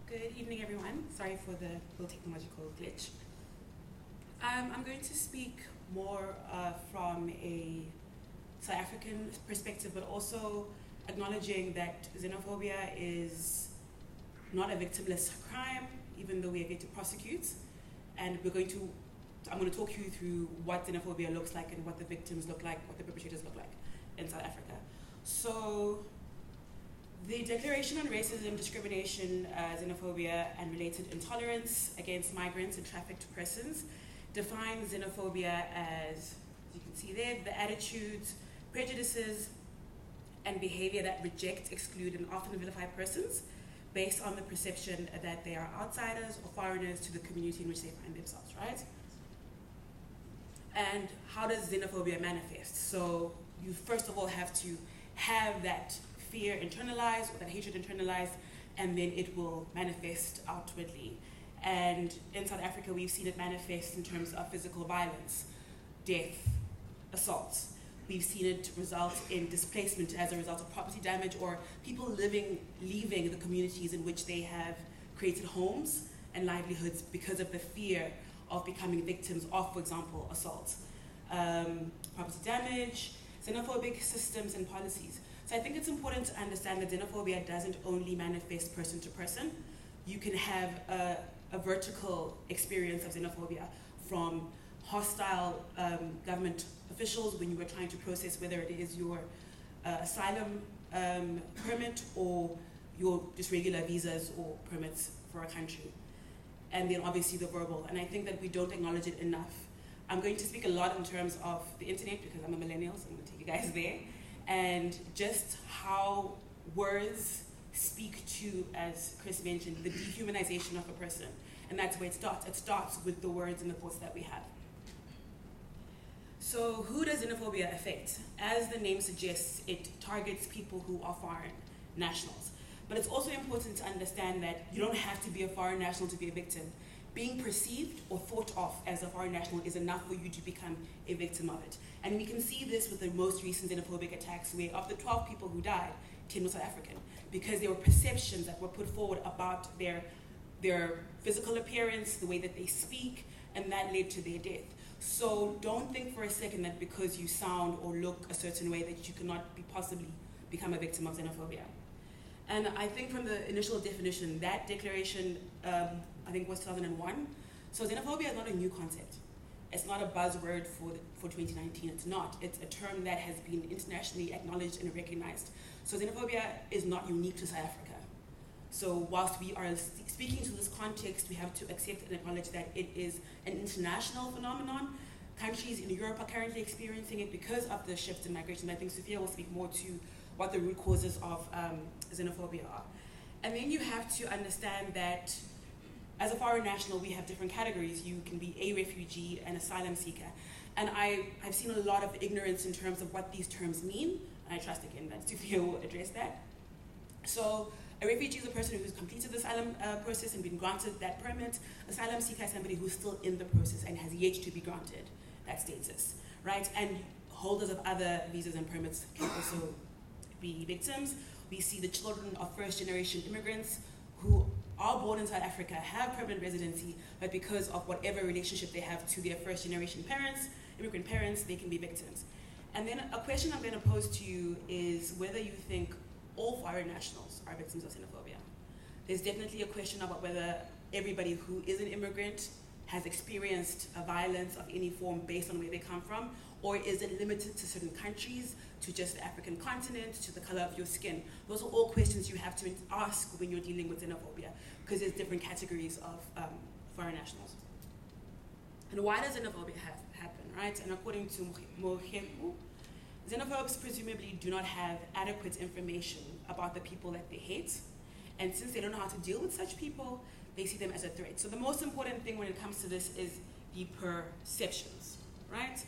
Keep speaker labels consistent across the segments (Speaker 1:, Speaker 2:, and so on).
Speaker 1: Good evening, everyone. Sorry for the little technological glitch. I'm going to speak more from a South African perspective, but also acknowledging that xenophobia is not a victimless crime, even though we are going to prosecute. And I'm going to talk you through what xenophobia looks like and what the victims look like, what the perpetrators look like in South Africa. So, the Declaration on Racism, Discrimination, Xenophobia, and Related Intolerance Against Migrants and Trafficked Persons defines xenophobia as you can see there, the attitudes, prejudices, and behavior that reject, exclude, and often vilify persons based on the perception that they are outsiders or foreigners to the community in which they find themselves, right? And how does xenophobia manifest? So you first of all have to have that fear internalized or that hatred internalized, and then it will manifest outwardly. And in South Africa, we've seen it manifest in terms of physical violence, death, assault. We've seen it result in displacement as a result of property damage or people leaving the communities in which they have created homes and livelihoods because of the fear of becoming victims of, for example, assault. Property damage, xenophobic systems and policies. So I think it's important to understand that xenophobia doesn't only manifest person to person. You can have a vertical experience of xenophobia from hostile government officials when you were trying to process whether it is your asylum permit or your just regular visas or permits for a country. And then obviously the verbal. And I think that we don't acknowledge it enough. I'm going to speak a lot in terms of the internet because I'm a millennial, so I'm going to take you guys there. And just how words speak to, as Chris mentioned, the dehumanization of a person. And that's where it starts. It starts with the words and the thoughts that we have. So who does xenophobia affect? As the name suggests, it targets people who are foreign nationals. But it's also important to understand that you don't have to be a foreign national to be a victim. Being perceived or thought of as a foreign national is enough for you to become a victim of it. And we can see this with the most recent xenophobic attacks where of the 12 people who died, 10 were South African, because there were perceptions that were put forward about their physical appearance, the way that they speak, and that led to their death. So don't think for a second that because you sound or look a certain way that you cannot possibly become a victim of xenophobia. And I think from the initial definition, that declaration, I think was 2001. So xenophobia is not a new concept. It's not a buzzword for 2019, it's not. It's a term that has been internationally acknowledged and recognized. So xenophobia is not unique to South Africa. So whilst we are speaking to this context, we have to accept and acknowledge that it is an international phenomenon. Countries in Europe are currently experiencing it because of the shift in migration. I think Sufiya will speak more to what the root causes of xenophobia are. And then you have to understand that as a foreign national, we have different categories. You can be a refugee, an asylum seeker. And I've seen a lot of ignorance in terms of what these terms mean. And I trust again that Sufiya will address that. So a refugee is a person who's completed the asylum process and been granted that permit. Asylum seeker is somebody who's still in the process and has yet to be granted that status, right? And holders of other visas and permits can also be victims. We see the children of first-generation immigrants who are born in South Africa, have permanent residency, but because of whatever relationship they have to their first-generation parents, immigrant parents, they can be victims. And then a question I'm going to pose to you is whether you think all foreign nationals are victims of xenophobia. There's definitely a question about whether everybody who is an immigrant has experienced a violence of any form based on where they come from, or is it limited to certain countries, to just the African continent, to the color of your skin? Those are all questions you have to ask when you're dealing with xenophobia, because there's different categories of foreign nationals. And why does xenophobia happen, right? And according to Moheku, xenophobes presumably do not have adequate information about the people that they hate, and since they don't know how to deal with such people, they see them as a threat. So the most important thing when it comes to this is the perceptions, right?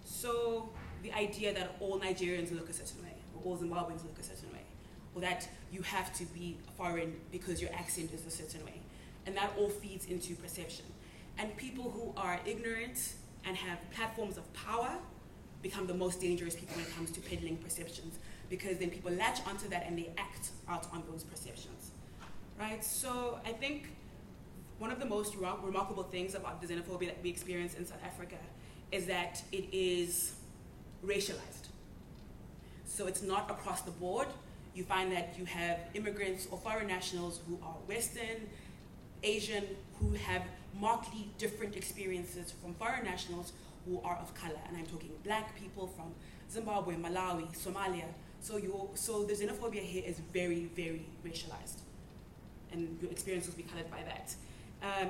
Speaker 1: So the idea that all Nigerians look a certain way, or all Zimbabweans look a certain way, or that you have to be foreign because your accent is a certain way. And that all feeds into perception. And people who are ignorant and have platforms of power become the most dangerous people when it comes to peddling perceptions, because then people latch onto that and they act out on those perceptions, right? So I think one of the most remarkable things about the xenophobia that we experience in South Africa is that it is racialized. So it's not across the board. You find that you have immigrants or foreign nationals who are Western, Asian, who have markedly different experiences from foreign nationals who are of color. And I'm talking black people from Zimbabwe, Malawi, Somalia. So the xenophobia here is very, very racialized. And your experience will be colored by that,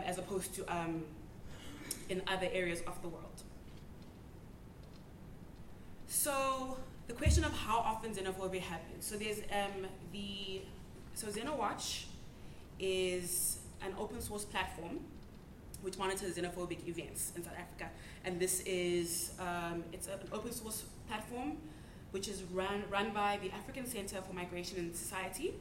Speaker 1: as opposed to in other areas of the world. So the question of how often xenophobia happens. So there's XenoWatch is an open source platform which monitors xenophobic events in South Africa. And this is, it's an open source platform which is run by the African Center for Migration and Society.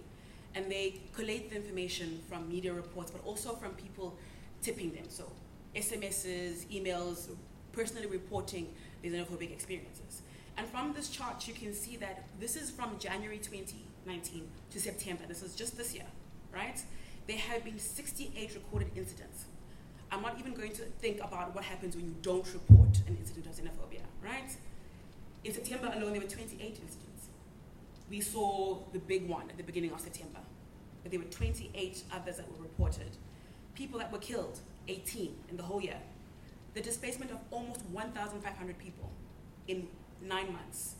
Speaker 1: And they collate the information from media reports, but also from people tipping them. So SMSs, emails, personally reporting their xenophobic experiences. And from this chart, you can see that this is from January 2019 to September. This is just this year, right? There have been 68 recorded incidents. I'm not even going to think about what happens when you don't report an incident of xenophobia, right? In September alone, there were 28 incidents. We saw the big one at the beginning of September, but there were 28 others that were reported. People that were killed, 18 in the whole year. The displacement of almost 1,500 people in 9 months.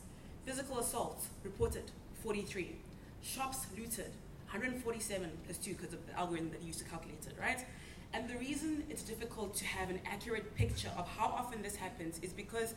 Speaker 1: Physical assaults reported, 43. Shops looted, 147 plus 2 because of the algorithm that you used to calculate it, right? And the reason it's difficult to have an accurate picture of how often this happens is because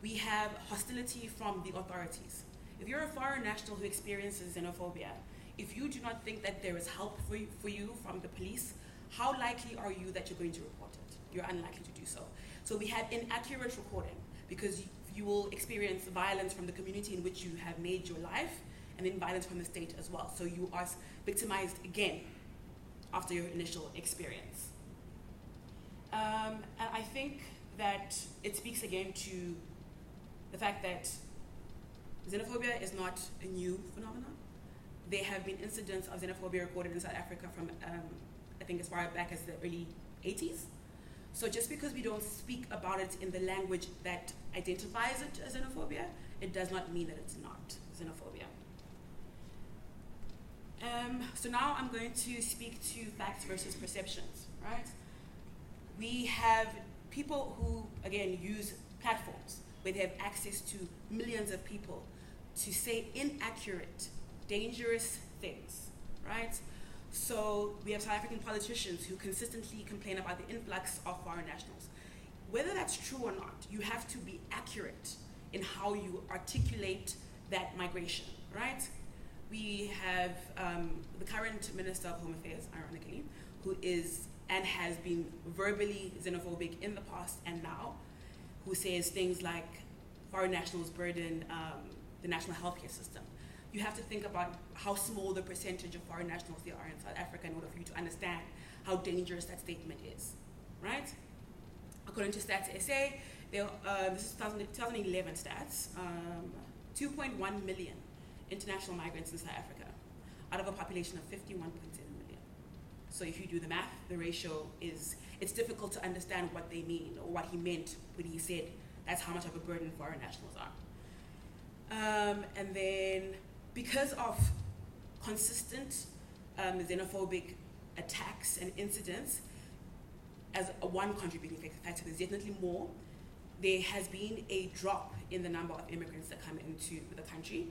Speaker 1: we have hostility from the authorities. If you're a foreign national who experiences xenophobia, if you do not think that there is help for you from the police, how likely are you that you're going to report it? You're unlikely to do so. So we have inaccurate recording because you will experience violence from the community in which you have made your life, and then violence from the state as well. So you are victimized again after your initial experience. And I think that it speaks again to the fact that xenophobia is not a new phenomenon. There have been incidents of xenophobia recorded in South Africa from, I think as far back as the early 80s. So just because we don't speak about it in the language that identifies it as xenophobia, it does not mean that it's not xenophobia. So now I'm going to speak to facts versus perceptions, right? We have people who, again, use platforms where they have access to millions of people to say inaccurate, dangerous things, right? So we have South African politicians who consistently complain about the influx of foreign nationals. Whether that's true or not, you have to be accurate in how you articulate that migration, right? We have the current Minister of Home Affairs, ironically, who is and has been verbally xenophobic in the past and now, who says things like foreign nationals burden the national healthcare system. You have to think about how small the percentage of foreign nationals there are in South Africa in order for you to understand how dangerous that statement is, right? According to Stats SA, this is 2011 stats, 2.1 million international migrants in South Africa out of a population of 51.7 million. So if you do the math, the ratio is, it's difficult to understand what they mean or what he meant when he said that's how much of a burden foreign nationals are. And then because of consistent xenophobic attacks and incidents, as one contributing factor, there's definitely more, there has been a drop in the number of immigrants that come into the country.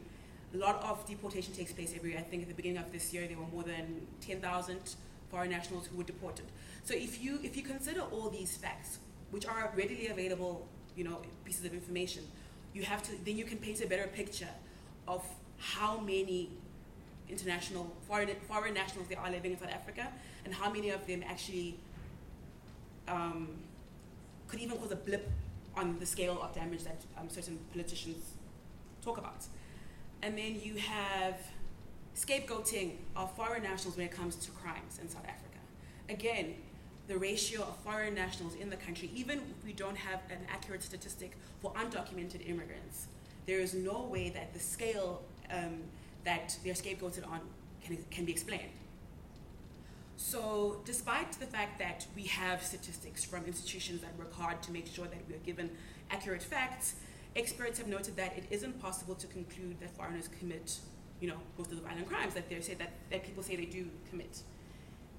Speaker 1: A lot of deportation takes place every year. I think at the beginning of this year, there were more than 10,000 foreign nationals who were deported. So if you consider all these facts, which are readily available, pieces of information, then you can paint a better picture of how many international foreign nationals there are living in South Africa, and how many of them actually could even cause a blip on the scale of damage that certain politicians talk about. And then you have scapegoating of foreign nationals when it comes to crimes in South Africa. Again, the ratio of foreign nationals in the country, even if we don't have an accurate statistic for undocumented immigrants, there is no way that the scale that they're scapegoated on can be explained. So despite the fact that we have statistics from institutions that work hard to make sure that we are given accurate facts, experts have noted that it isn't possible to conclude that foreigners commit, most of the violent crimes that that people say they do commit.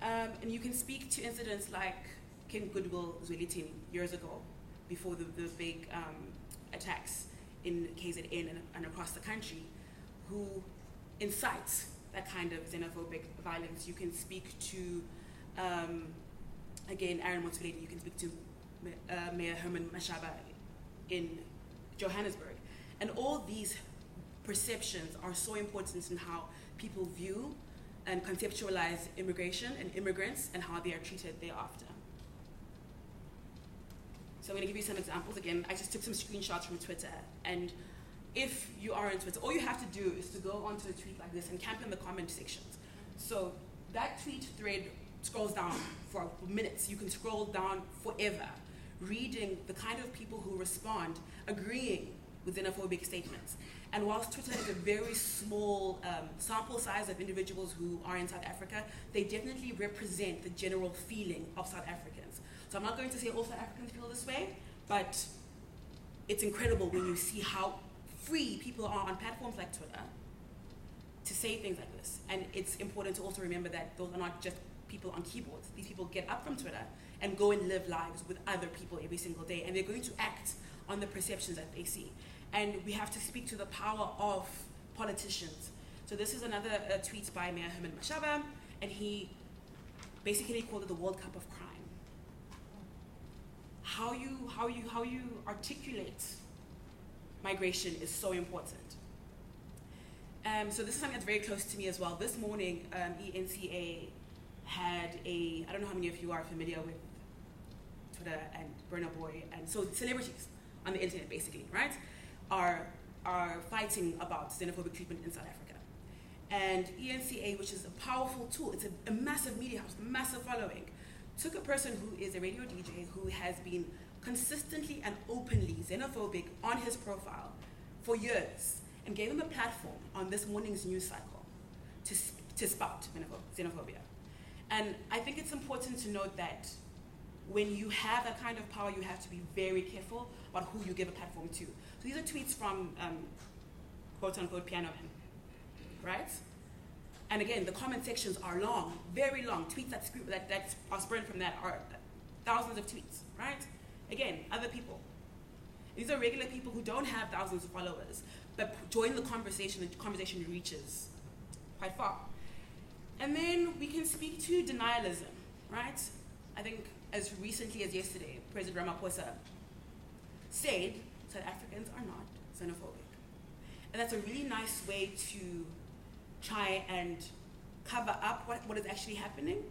Speaker 1: And you can speak to incidents like King Goodwill Zwelithini years ago, before the big attacks in KZN and across the country, who incites that kind of xenophobic violence. You can speak to, again, Aaron Motsoaledi, you can speak to Mayor Herman Mashaba in Johannesburg. And all these perceptions are so important in how people view and conceptualize immigration and immigrants and how they are treated thereafter. So I'm going to give you some examples. Again, I just took some screenshots from Twitter. And if you are on Twitter, all you have to do is to go onto a tweet like this and camp in the comment sections. So that tweet thread scrolls down for minutes. You can scroll down forever, reading the kind of people who respond, agreeing with xenophobic statements. And whilst Twitter is a very small sample size of individuals who are in South Africa, they definitely represent the general feeling of South Africans. So I'm not going to say all South Africans feel this way, but it's incredible when you see how free people are on platforms like Twitter to say things like this. And it's important to also remember that those are not just people on keyboards. These people get up from Twitter and go and live lives with other people every single day, and they're going to act on the perceptions that they see. And we have to speak to the power of politicians. So this is another tweet by Mayor Herman Mashaba, and he basically called it the World Cup of crime. How you articulate migration is so important. So this is something that's very close to me as well. This morning, ENCA had I don't know how many of you are familiar with Twitter and Burna Boy, and so celebrities on the internet basically, right, are fighting about xenophobic treatment in South Africa. And ENCA, which is a powerful tool, it's a massive media house, a massive following, took a person who is a radio DJ who has been consistently and openly xenophobic on his profile for years, and gave him a platform on this morning's news cycle to spout xenophobia. And I think it's important to note that when you have that kind of power, you have to be very careful about who you give a platform to. So these are tweets from quote-unquote piano men, right? And again, the comment sections are long, very long. Tweets that are spread from that are thousands of tweets, right? Again, other people. These are regular people who don't have thousands of followers, but join the conversation reaches quite far. And then we can speak to denialism, right? I think as recently as yesterday, President Ramaphosa said South Africans are not xenophobic. And that's a really nice way to try and cover up what is actually happening.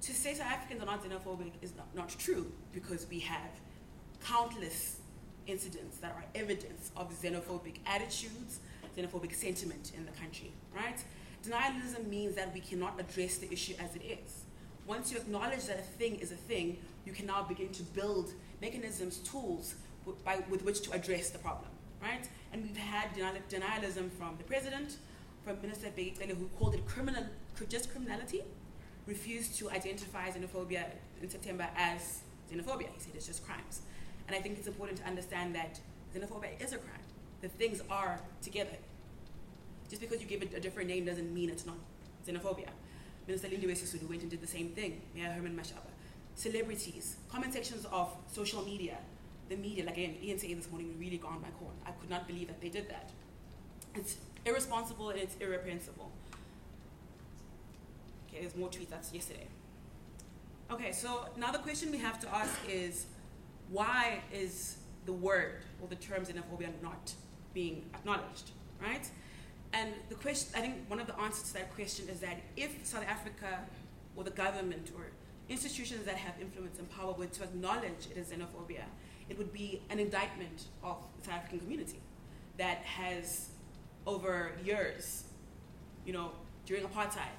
Speaker 1: To say South Africans are not xenophobic is not true, because we have countless incidents that are evidence of xenophobic attitudes, xenophobic sentiment in the country, right? Denialism means that we cannot address the issue as it is. Once you acknowledge that a thing is a thing, you can now begin to build mechanisms, tools with which to address the problem, right? And we've had denialism from the president, from Minister Bheki, who called it just criminality, refused to identify xenophobia in September as xenophobia. He said it's just crimes. And I think it's important to understand that xenophobia is a crime. The things are together. Just because you give it a different name doesn't mean it's not xenophobia. Minister Lindiwe Sisulu went and did the same thing. Mayor Herman Mashaba. Celebrities, comment sections of social media, the media, like again, ENCA this morning really ground my corn. I could not believe that they did that. It's irresponsible and it's irreprehensible. Okay, there's more tweets, that's yesterday. Okay, so now the question we have to ask is, why is the word or the term xenophobia not being acknowledged, right? And the question, I think one of the answers to that question is that if South Africa or the government or institutions that have influence and power were to acknowledge it as xenophobia, it would be an indictment of the South African community that has, over years, during apartheid,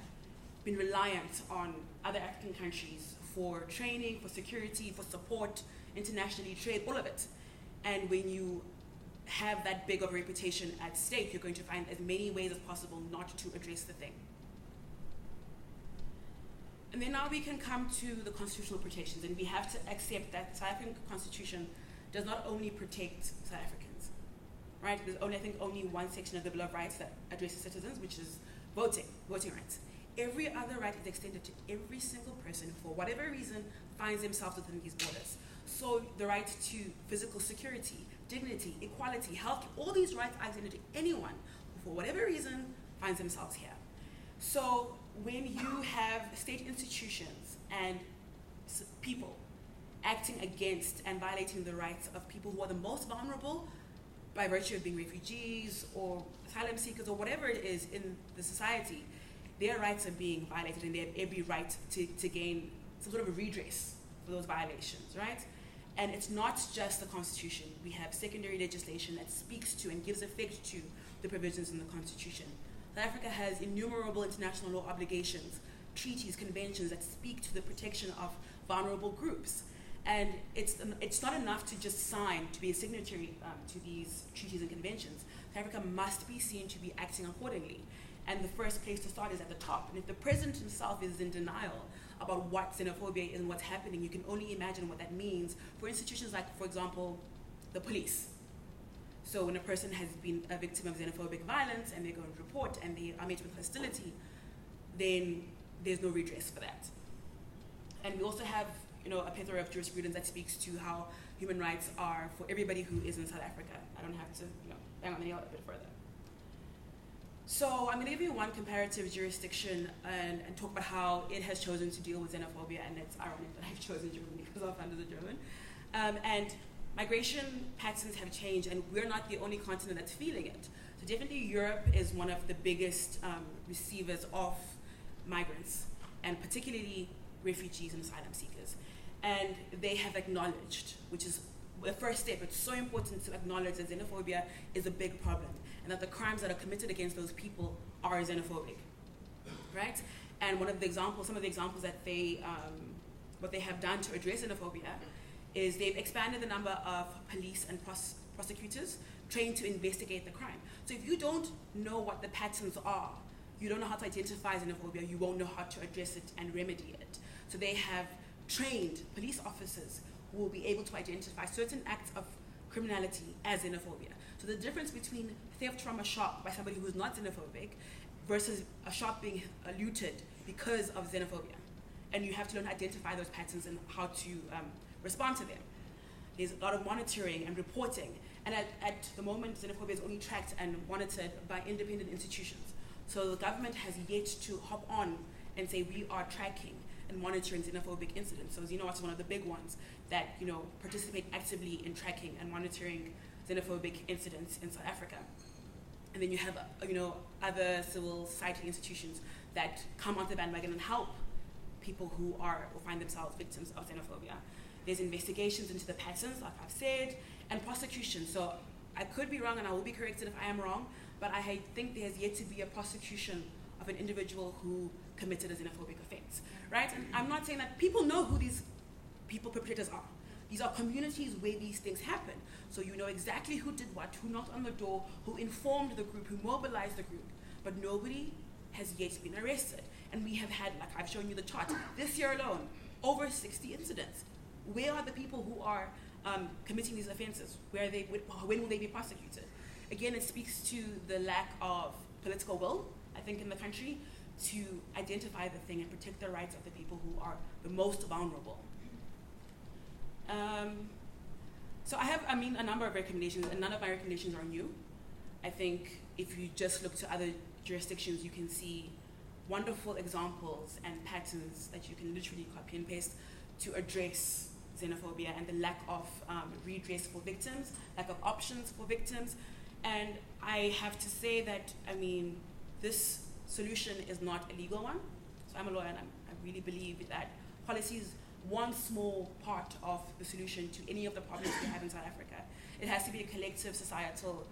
Speaker 1: been reliant on other African countries for training, for security, for support, internationally, trade, all of it. And when you have that big of a reputation at stake, you're going to find as many ways as possible not to address the thing. And then now we can come to the constitutional protections, and we have to accept that the South African Constitution does not only protect South Africans, right? There's only, I think, only one section of the Bill of Rights that addresses citizens, which is voting rights. Every other right is extended to every single person who, for whatever reason, finds themselves within these borders. So the right to physical security, dignity, equality, health, all these rights are extended to anyone who, for whatever reason, finds themselves here. So when you have state institutions and people acting against and violating the rights of people who are the most vulnerable by virtue of being refugees or asylum seekers or whatever it is in the society, their rights are being violated and they have every right to gain some sort of a redress for those violations, right? And it's not just the Constitution. We have secondary legislation that speaks to and gives effect to the provisions in the Constitution. South Africa has innumerable international law obligations, treaties, conventions that speak to the protection of vulnerable groups. And it's not enough to just sign, to be a signatory to these treaties and conventions. South Africa must be seen to be acting accordingly. And the first place to start is at the top. And if the president himself is in denial about what xenophobia is and what's happening, you can only imagine what that means for institutions like, for example, the police. So when a person has been a victim of xenophobic violence and they go and report and they are met with hostility, then there's no redress for that. And we also have, a plethora of jurisprudence that speaks to how human rights are for everybody who is in South Africa. I don't have to, bang on the nail a bit further. So I'm going to give you one comparative jurisdiction and talk about how it has chosen to deal with xenophobia, and it's ironic that I've chosen Germany because our founders are German. And migration patterns have changed, and we're not the only continent that's feeling it. So definitely Europe is one of the biggest receivers of migrants, and particularly refugees and asylum seekers. And they have acknowledged, which is the first step. It's so important to acknowledge that xenophobia is a big problem, and that the crimes that are committed against those people are xenophobic, right? And some of the examples that what they have done to address xenophobia is they've expanded the number of police and prosecutors trained to investigate the crime. So if you don't know what the patterns are, you don't know how to identify xenophobia, you won't know how to address it and remedy it. So they have trained police officers who will be able to identify certain acts of criminality as xenophobia. So the difference between theft from a shop by somebody who is not xenophobic versus a shop being looted because of xenophobia. And you have to learn to identify those patterns and how to respond to them. There's a lot of monitoring and reporting. And at the moment, xenophobia is only tracked and monitored by independent institutions. So the government has yet to hop on and say, we are tracking and monitoring xenophobic incidents. So Xeno is one of the big ones that participate actively in tracking and monitoring xenophobic incidents in South Africa. And then you have other civil society institutions that come onto the bandwagon and help people who find themselves victims of xenophobia. There's investigations into the patterns, like I've said, and prosecution. So I could be wrong, and I will be corrected if I am wrong, but I think there has yet to be a prosecution of an individual who committed a xenophobic offense, right? And I'm not saying that people know who these perpetrators are. These are communities where these things happen. So you know exactly who did what, who knocked on the door, who informed the group, who mobilized the group, but nobody has yet been arrested. And we have had, like I've shown you the chart, this year alone, over 60 incidents. Where are the people who are committing these offenses? When will they be prosecuted? Again, it speaks to the lack of political will, I think, in the country to identify the thing and protect the rights of the people who are the most vulnerable. So I have, a number of recommendations, and none of my recommendations are new. I think if you just look to other jurisdictions, you can see wonderful examples and patterns that you can literally copy and paste to address xenophobia and the lack of redress for victims, lack of options for victims. And I have to say that, this solution is not a legal one. So I'm a lawyer, and I really believe that policy is one small part of the solution to any of the problems we have in South Africa. It has to be a collective societal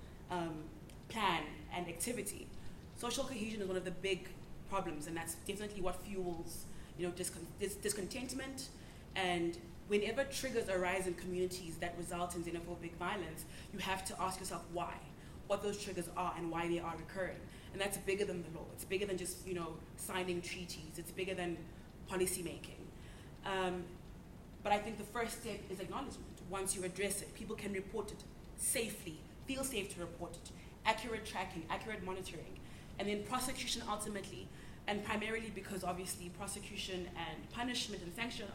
Speaker 1: plan and activity. Social cohesion is one of the big problems, and that's definitely what fuels discontentment. And whenever triggers arise in communities that result in xenophobic violence, you have to ask yourself why, what those triggers are and why they are recurring. And that's bigger than the law. It's bigger than just signing treaties. It's bigger than policy making. But I think the first step is acknowledgement. Once you address it, people can report it safely, feel safe to report it, accurate tracking, accurate monitoring, and then prosecution ultimately, and primarily because obviously prosecution and punishment and sanction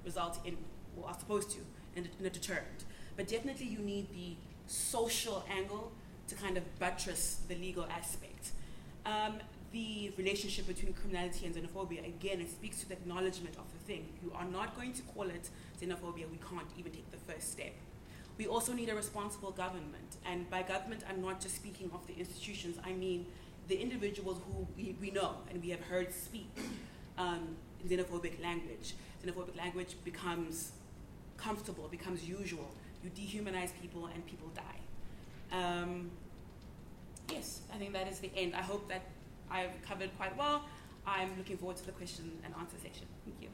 Speaker 1: result in, or are supposed to, in a deterrent. But definitely you need the social angle to kind of buttress the legal aspect. The relationship between criminality and xenophobia, again, it speaks to the acknowledgement of the thing. If you are not going to call it xenophobia, we can't even take the first step. We also need a responsible government. And by government, I'm not just speaking of the institutions, I mean the individuals who we know and we have heard speak in xenophobic language. Xenophobic language becomes comfortable, becomes usual. You dehumanize people and people die. Yes, I think that is the end. I hope that I've covered quite well. I'm looking forward to the question and answer section. Thank you.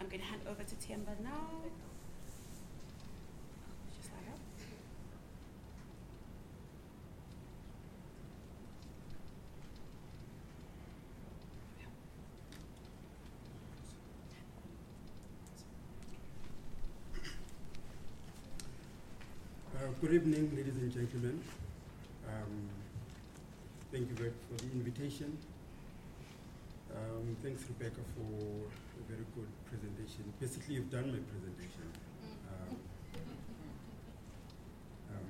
Speaker 1: I'm going to hand over to Themba now. Just like that.
Speaker 2: Good evening, ladies and gentlemen. Thank you very much for the invitation. Thanks, Rebecca, for a very good presentation. Basically, you've done my presentation.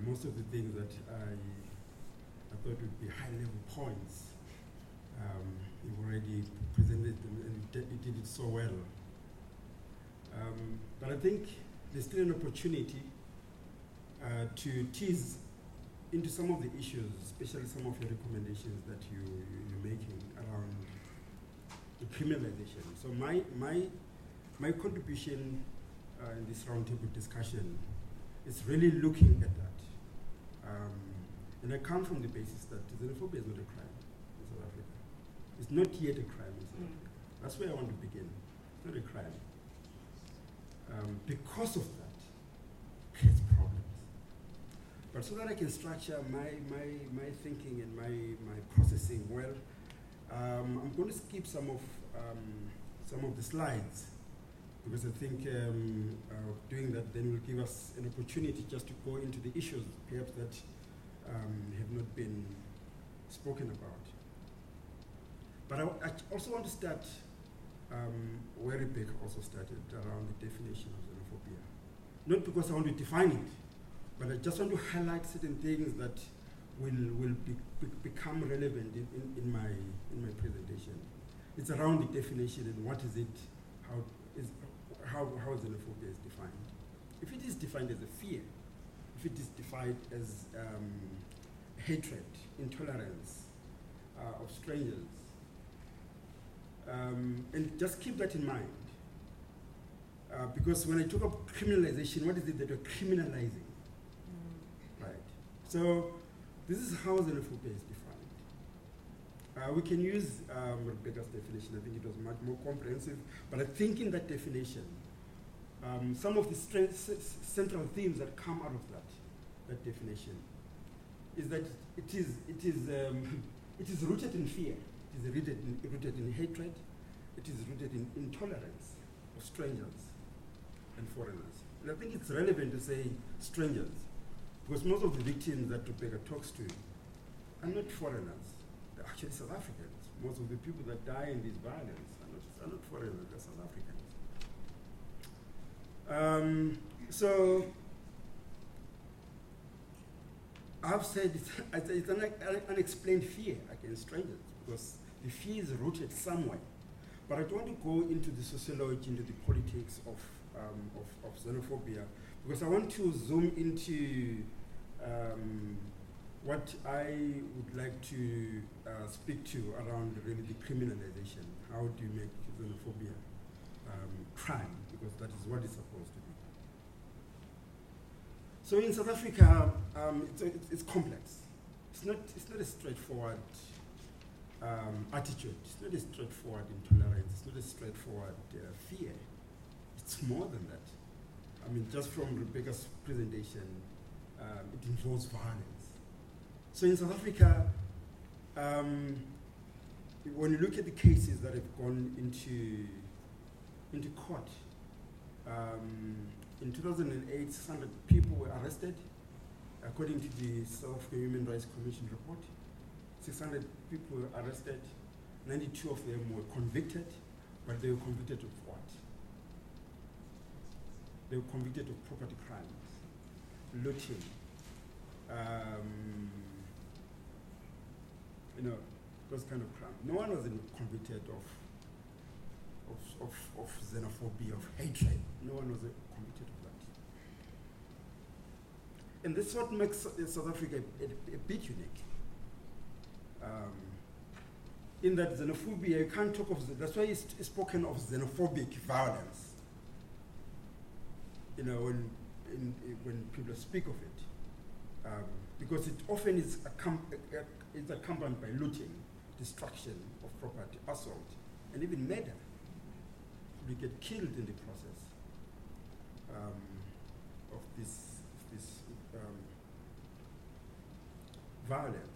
Speaker 2: Most of the things that I thought would be high-level points, you've already presented them, and you did it so well. But I think there's still an opportunity to tease into some of the issues, especially some of your recommendations that you're making around the criminalization. So my contribution in this roundtable discussion is really looking at that. And I come from the basis that xenophobia is not a crime in South Africa. It's not yet a crime in South Africa. That's where I want to begin. It's not a crime. Because of that, creates problems. But so that I can structure my thinking and my processing well, I'm going to skip some of the slides, because I think doing that then will give us an opportunity just to go into the issues perhaps that have not been spoken about. But I also want to start where Rebecca also started, around the definition of xenophobia. Not because I want to define it, but I just want to highlight certain things that will become relevant in my presentation. It's around the definition and what is it, how xenophobia is defined. If it is defined as a fear, if it is defined as hatred, intolerance of strangers, and just keep that in mind. Because when I talk about criminalization, what is it that you're criminalizing? Right. So this is how xenophobia is defined. We can use Rebecca's definition. I think it was much more comprehensive. But I think in that definition, some of the central themes that come out of that definition is that it is rooted in fear. It is rooted in hatred. It is rooted in intolerance of strangers and foreigners. And I think it's relevant to say strangers, because most of the victims that Rebecca talks to are not foreigners. They're actually South Africans. Most of the people that die in this violence are not foreigners, they're South Africans. So I've said it's an unexplained fear against strangers, because the fear is rooted somewhere. But I don't want to go into the sociology, into the politics of xenophobia, because I want to zoom into what I would like to speak to around really the criminalization. How do you make xenophobia crime? Because that is what it's supposed to be. So in South Africa, it's complex. It's not a straightforward attitude. It's not a straightforward intolerance. It's not a straightforward fear. It's more than that. I mean, just from Rebecca's presentation, it involves violence. So in South Africa, when you look at the cases that have gone into court, in 2008, 600 people were arrested, according to the South African Human Rights Commission report. 600 people were arrested, 92 of them were convicted, but they were convicted of what? They were convicted of property crimes, looting, those kind of crimes. No one was convicted of xenophobia, of hatred. No one was convicted of that. And this is what makes South Africa a bit unique. In that xenophobia, you can't talk of, that's why it's spoken of xenophobic violence. When people speak of it, because it often is accompanied by looting, destruction of property, assault, and even murder. We get killed in the process of this violence.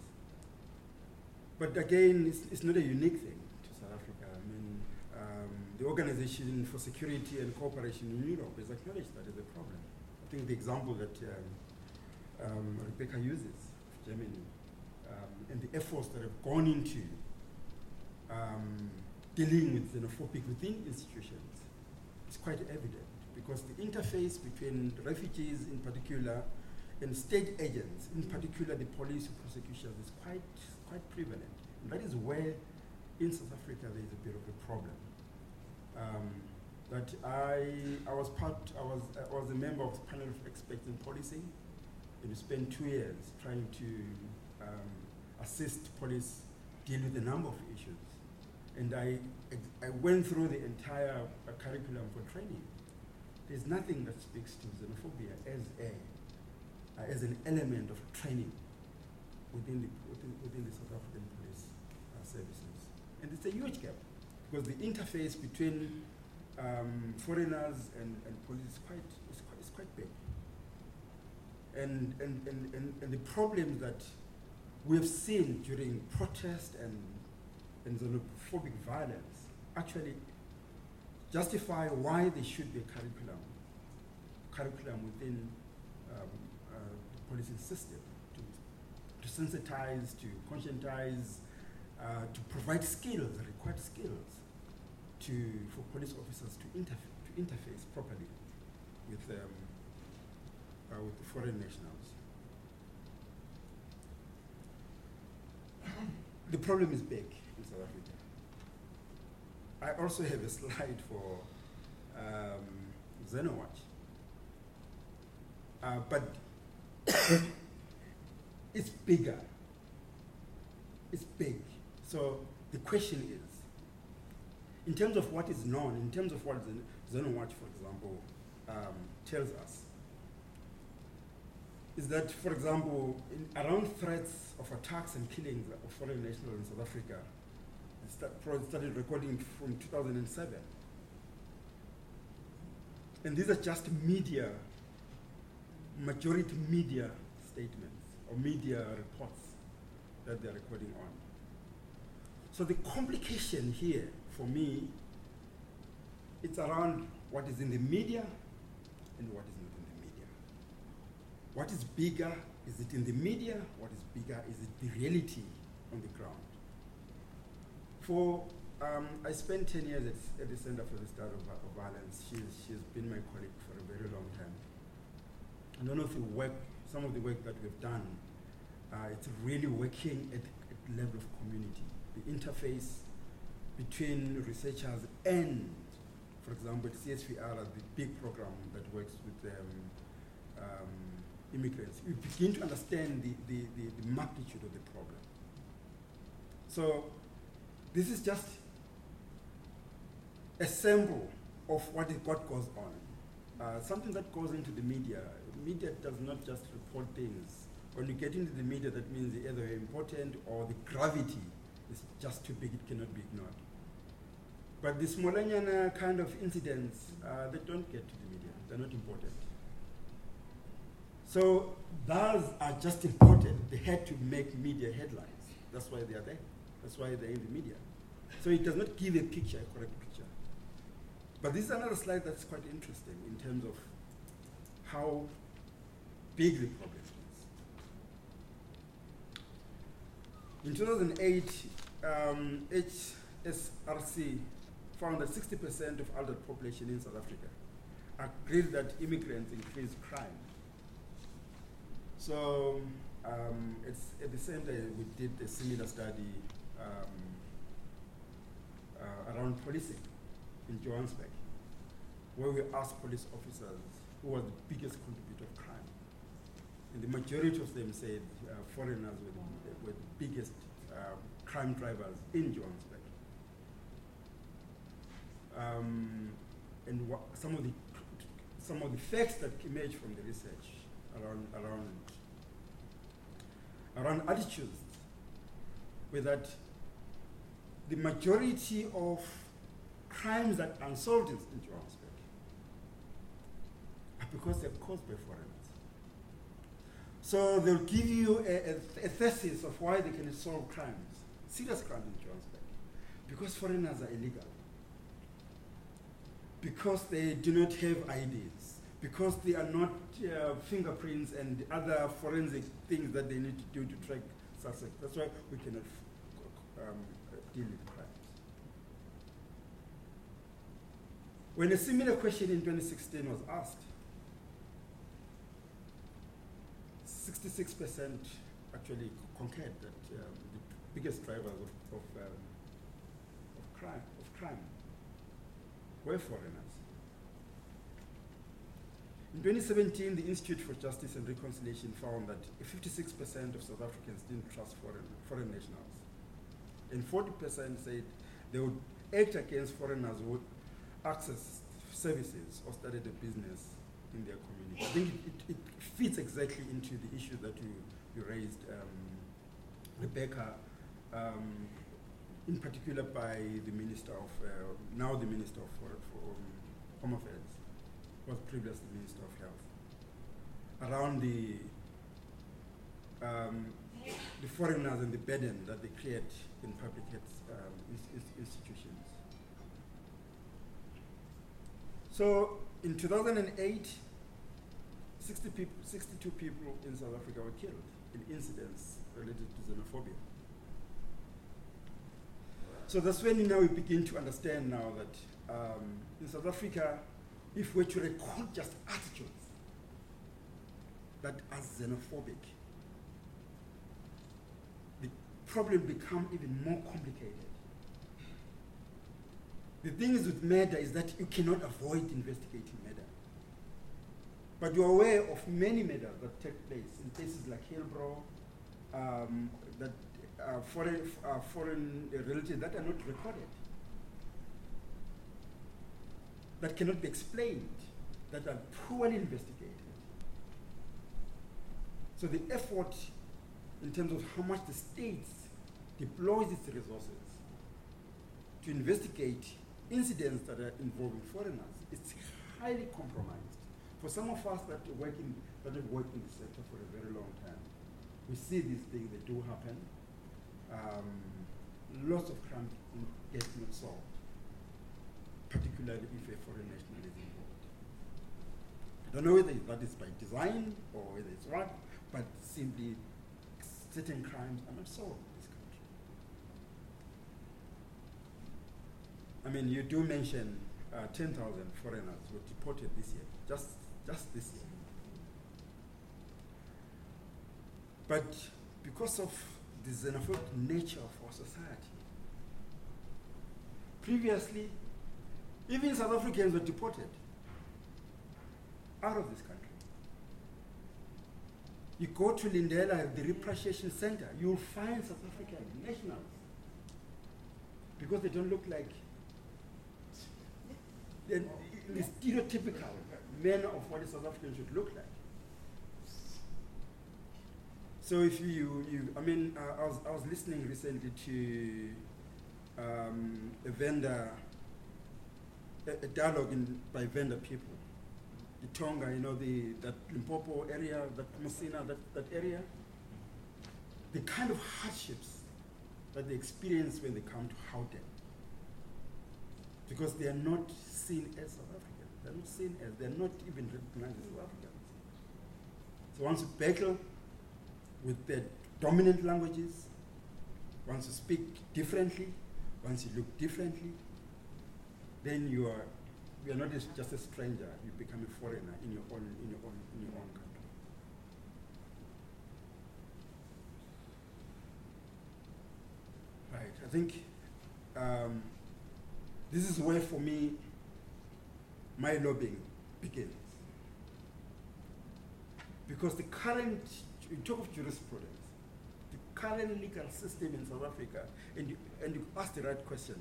Speaker 2: But again, it's not a unique thing to South Africa. I mean, the Organization for Security and Cooperation in Europe has acknowledged that as a problem. I think the example that Rebecca uses, Germany, and the efforts that have gone into dealing with xenophobic within institutions is quite evident, because the interface between refugees in particular and state agents, in particular the police and prosecutions, is quite prevalent. And that is where in South Africa there is a bit of a problem. That I was a member of the panel of experts in policing, and we spent 2 years trying to assist police deal with a number of issues. And I went through the entire curriculum for training. There's nothing that speaks to xenophobia as an element of training within the South African police services. And it's a huge gap, because the interface between foreigners and police is quite big. And the problems that we have seen during protest and xenophobic violence actually justify why there should be a curriculum within the policing system to sensitize, to conscientize, to provide skills, required skills for police officers to interface properly with the foreign nationals. The problem is big in South Africa. I also have a slide for Xenowatch. But it's bigger. It's big. So the question is, in terms of what is known, in terms of what Xenowatch, for example, tells us, is that, for example, around threats of attacks and killings of foreign nationals in South Africa, it started recording from 2007. And these are just majority media statements or media reports that they're recording on. So the complication here, for me, it's around what is in the media and what is not in the media. What is bigger? Is it in the media? What is bigger? Is it the reality on the ground? I spent 10 years at the Center for the Study of Violence. She's been my colleague for a very long time. And some of the work that we've done, it's really working at the level of community. The interface between researchers and, for example, CSVR, the big program that works with immigrants, we begin to understand the magnitude of the problem. So this is just a sample of what goes on. Something that goes into the media. Media does not just report things. When you get into the media, that means either very important or the gravity is just too big, it cannot be ignored. But the Smolanyana kind of incidents, they don't get to the media. They're not important. So those are just important. They had to make media headlines. That's why they are there. That's why they're in the media. So it does not give a picture, a correct picture. But this is another slide that's quite interesting in terms of how big the problem is. In 2008, HSRC found that 60% of adult population in South Africa agreed that immigrants increase crime. So it's at the same time we did a similar study around policing in Johannesburg, where we asked police officers who was the biggest contributor of crime. And the majority of them said foreigners were the biggest crime drivers in Johannesburg. And some of the facts that emerged from the research around attitudes were that the majority of crimes that are unsolved in Johannesburg are because they're caused by foreigners. So they'll give you a thesis of why they can solve crimes, serious crimes in Johannesburg, because foreigners are illegal, because they do not have IDs, because they are not fingerprints and other forensic things that they need to do to track suspects. That's why we cannot deal with crimes. When a similar question in 2016 was asked, 66% actually concurred that the biggest drivers of crime were foreigners. In 2017, the Institute for Justice and Reconciliation found that 56% of South Africans didn't trust foreign nationals. And 40% said they would act against foreigners who would access services or started a business in their community. I think it fits exactly into the issue that you raised, Rebecca, in particular by the Minister of, now the Minister of Home Affairs, was previously Minister of Health, around the foreigners and the burden that they create in public health institutions. So in 2008, 62 people in South Africa were killed in incidents related to xenophobia. So that's when now we begin to understand now that in South Africa, if we were to record just attitudes that are xenophobic, the problem becomes even more complicated. The thing is with murder is that you cannot avoid investigating murder. But you're aware of many murders that take place in places like Hillbrow, that foreign relatives that are not recorded, that cannot be explained, that are poorly investigated. So the effort in terms of how much the state deploys its resources to investigate incidents that are involving foreigners, it's highly compromised. For some of us that have worked in the sector for a very long time, we see these things, they do happen. Lots of crimes get not solved, particularly if a foreign national is involved. I don't know whether that is by design or whether it's what, but simply certain crimes are not solved in this country. I mean, you do mention 10,000 foreigners were deported this year, just this year. But because of the xenophobic nature of our society, previously, even South Africans were deported out of this country. You go to Lindela, the repatriation center, you'll find South African nationals because they don't look like the stereotypical men of what a South African should look like. So if I was listening recently to a vendor a dialogue by Venda people. The Tonga, that Limpopo area, that Musina, that area. The kind of hardships that they experience when they come to Gauteng. Because they are not seen as South Africans. They're not even recognized as South Africans. So once you battle with their dominant languages, once you speak differently, once you look differently, then you are not just a stranger, you become a foreigner in your own country. Right, I think this is where, for me, my lobbying begins. Because the current, you talk of jurisprudence, the current legal system in South Africa, and you ask the right question.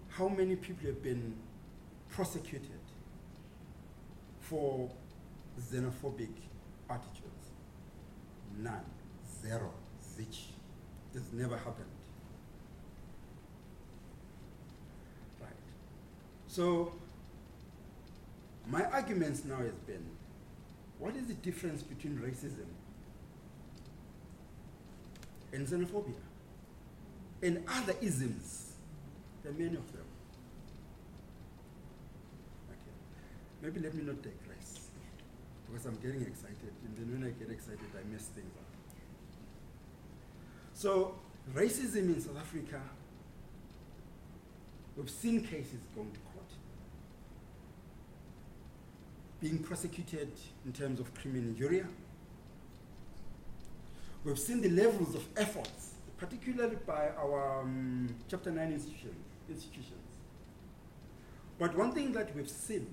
Speaker 2: How many people have been prosecuted for xenophobic attitudes? None. Zero. Zilch. This never happened. Right. So, my arguments now has been, what is the difference between racism and xenophobia and other isms? There are many of them. Okay. Maybe let me not digress, because I'm getting excited, and then when I get excited, I mess things up. So, racism in South Africa, we've seen cases going to court, being prosecuted in terms of criminal injury. We've seen the levels of efforts, particularly by our Chapter 9 institutions. But one thing that we've seen,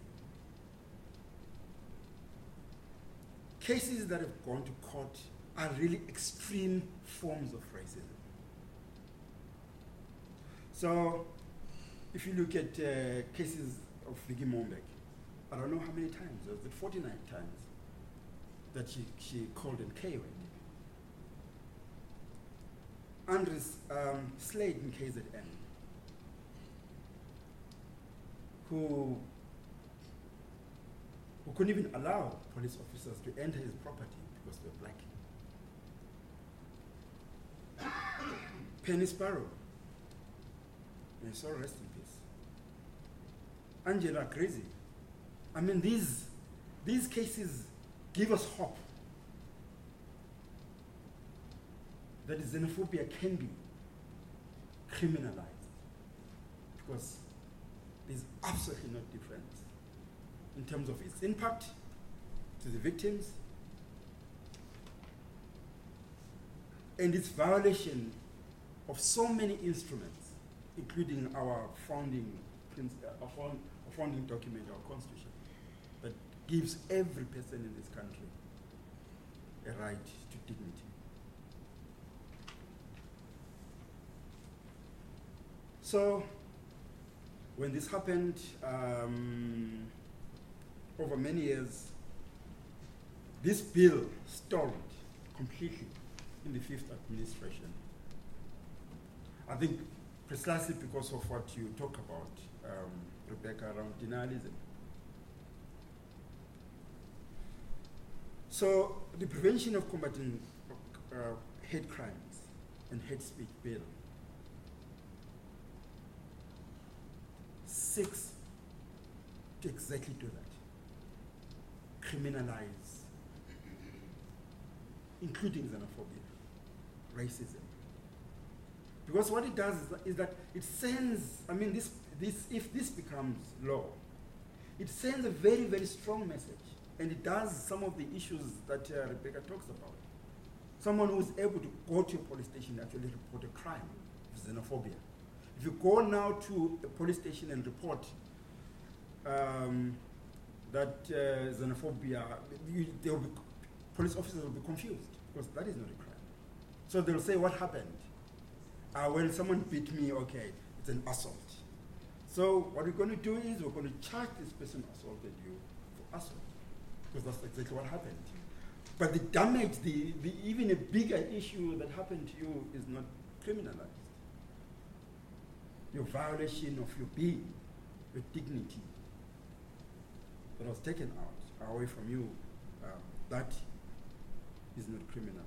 Speaker 2: cases that have gone to court are really extreme forms of racism. So, if you look at cases of Vicky Mombek, I don't know how many times, was it 49 times that she called and KO'd. Andres Slade in KZN, who couldn't even allow police officers to enter his property because they were black. Penny Sparrow, may so rest in peace. Angela Crazy. I mean, these cases give us hope that xenophobia can be criminalized, because there's absolutely no difference in terms of its impact to the victims and its violation of so many instruments, including our founding document, our constitution, that gives every person in this country a right to dignity. So, when this happened over many years, this bill stalled completely in the fifth administration. I think precisely because of what you talk about, Rebecca, around denialism. So the Prevention of Combating Hate Crimes and Hate Speech Bill seeks to exactly do that. Criminalize, including xenophobia, racism. Because what it does is that it sends, I mean, if this becomes law, it sends a very, very strong message. And it does some of the issues that Rebecca talks about. Someone who's able to go to a police station and actually report a crime of xenophobia. If you go now to a police station and report that xenophobia, police officers will be confused, because that is not a crime. So they'll say, what happened? Well, someone beat me, okay, it's an assault. So what we're going to do is we're going to charge this person who assaulted you for assault, because that's exactly what happened. But the damage, the even a bigger issue that happened to you is not criminalized. your violation of your being, your dignity that was taken away from you, that is not criminalized.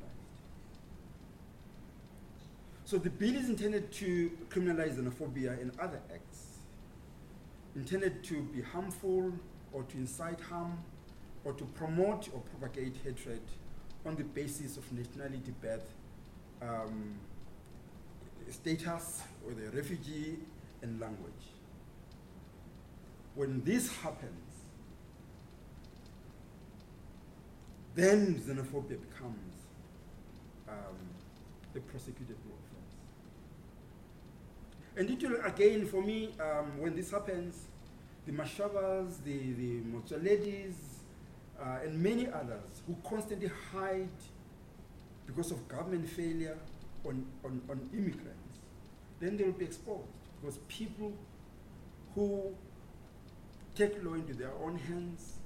Speaker 2: So the bill is intended to criminalize xenophobia and other acts intended to be harmful or to incite harm or to promote or propagate hatred on the basis of nationality, birth, status, or the refugee, and language. When this happens, then xenophobia becomes a prosecuted offense. And it will, again, for me, when this happens, the Mashavas, the Motsoledis, and many others who constantly hide because of government failure on immigrants, then they will be exposed, because people who take law into their own hands,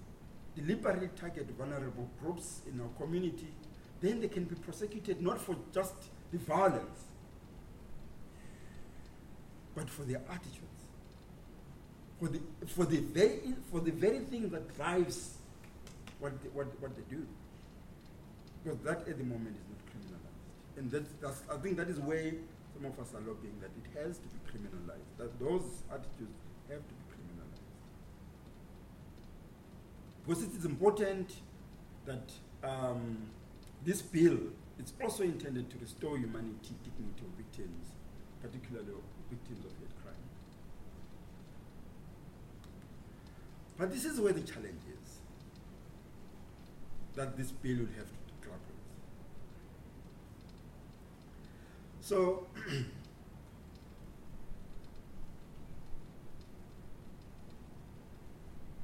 Speaker 2: deliberately target vulnerable groups in our community, then they can be prosecuted not for just the violence, but for their attitudes, for the very thing that drives what they do. Because that at the moment is not criminalized. And that's, I think that is where some of us are lobbying, that it has to be criminalized, that those attitudes have to be criminalized. Because it is important that this bill is also intended to restore humanity, dignity of victims, particularly victims of hate crime. But this is where the challenge is, that this bill will have to grapple with. So,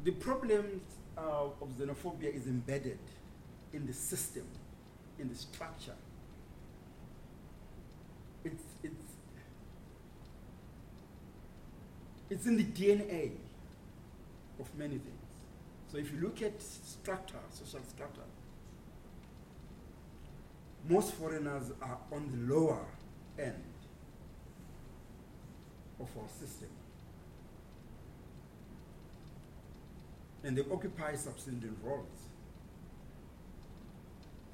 Speaker 2: the problem of xenophobia is embedded in the system, in the structure. It's in the DNA of many things. So if you look at strata, social strata, most foreigners are on the lower end of our system. And they occupy subsistence roles.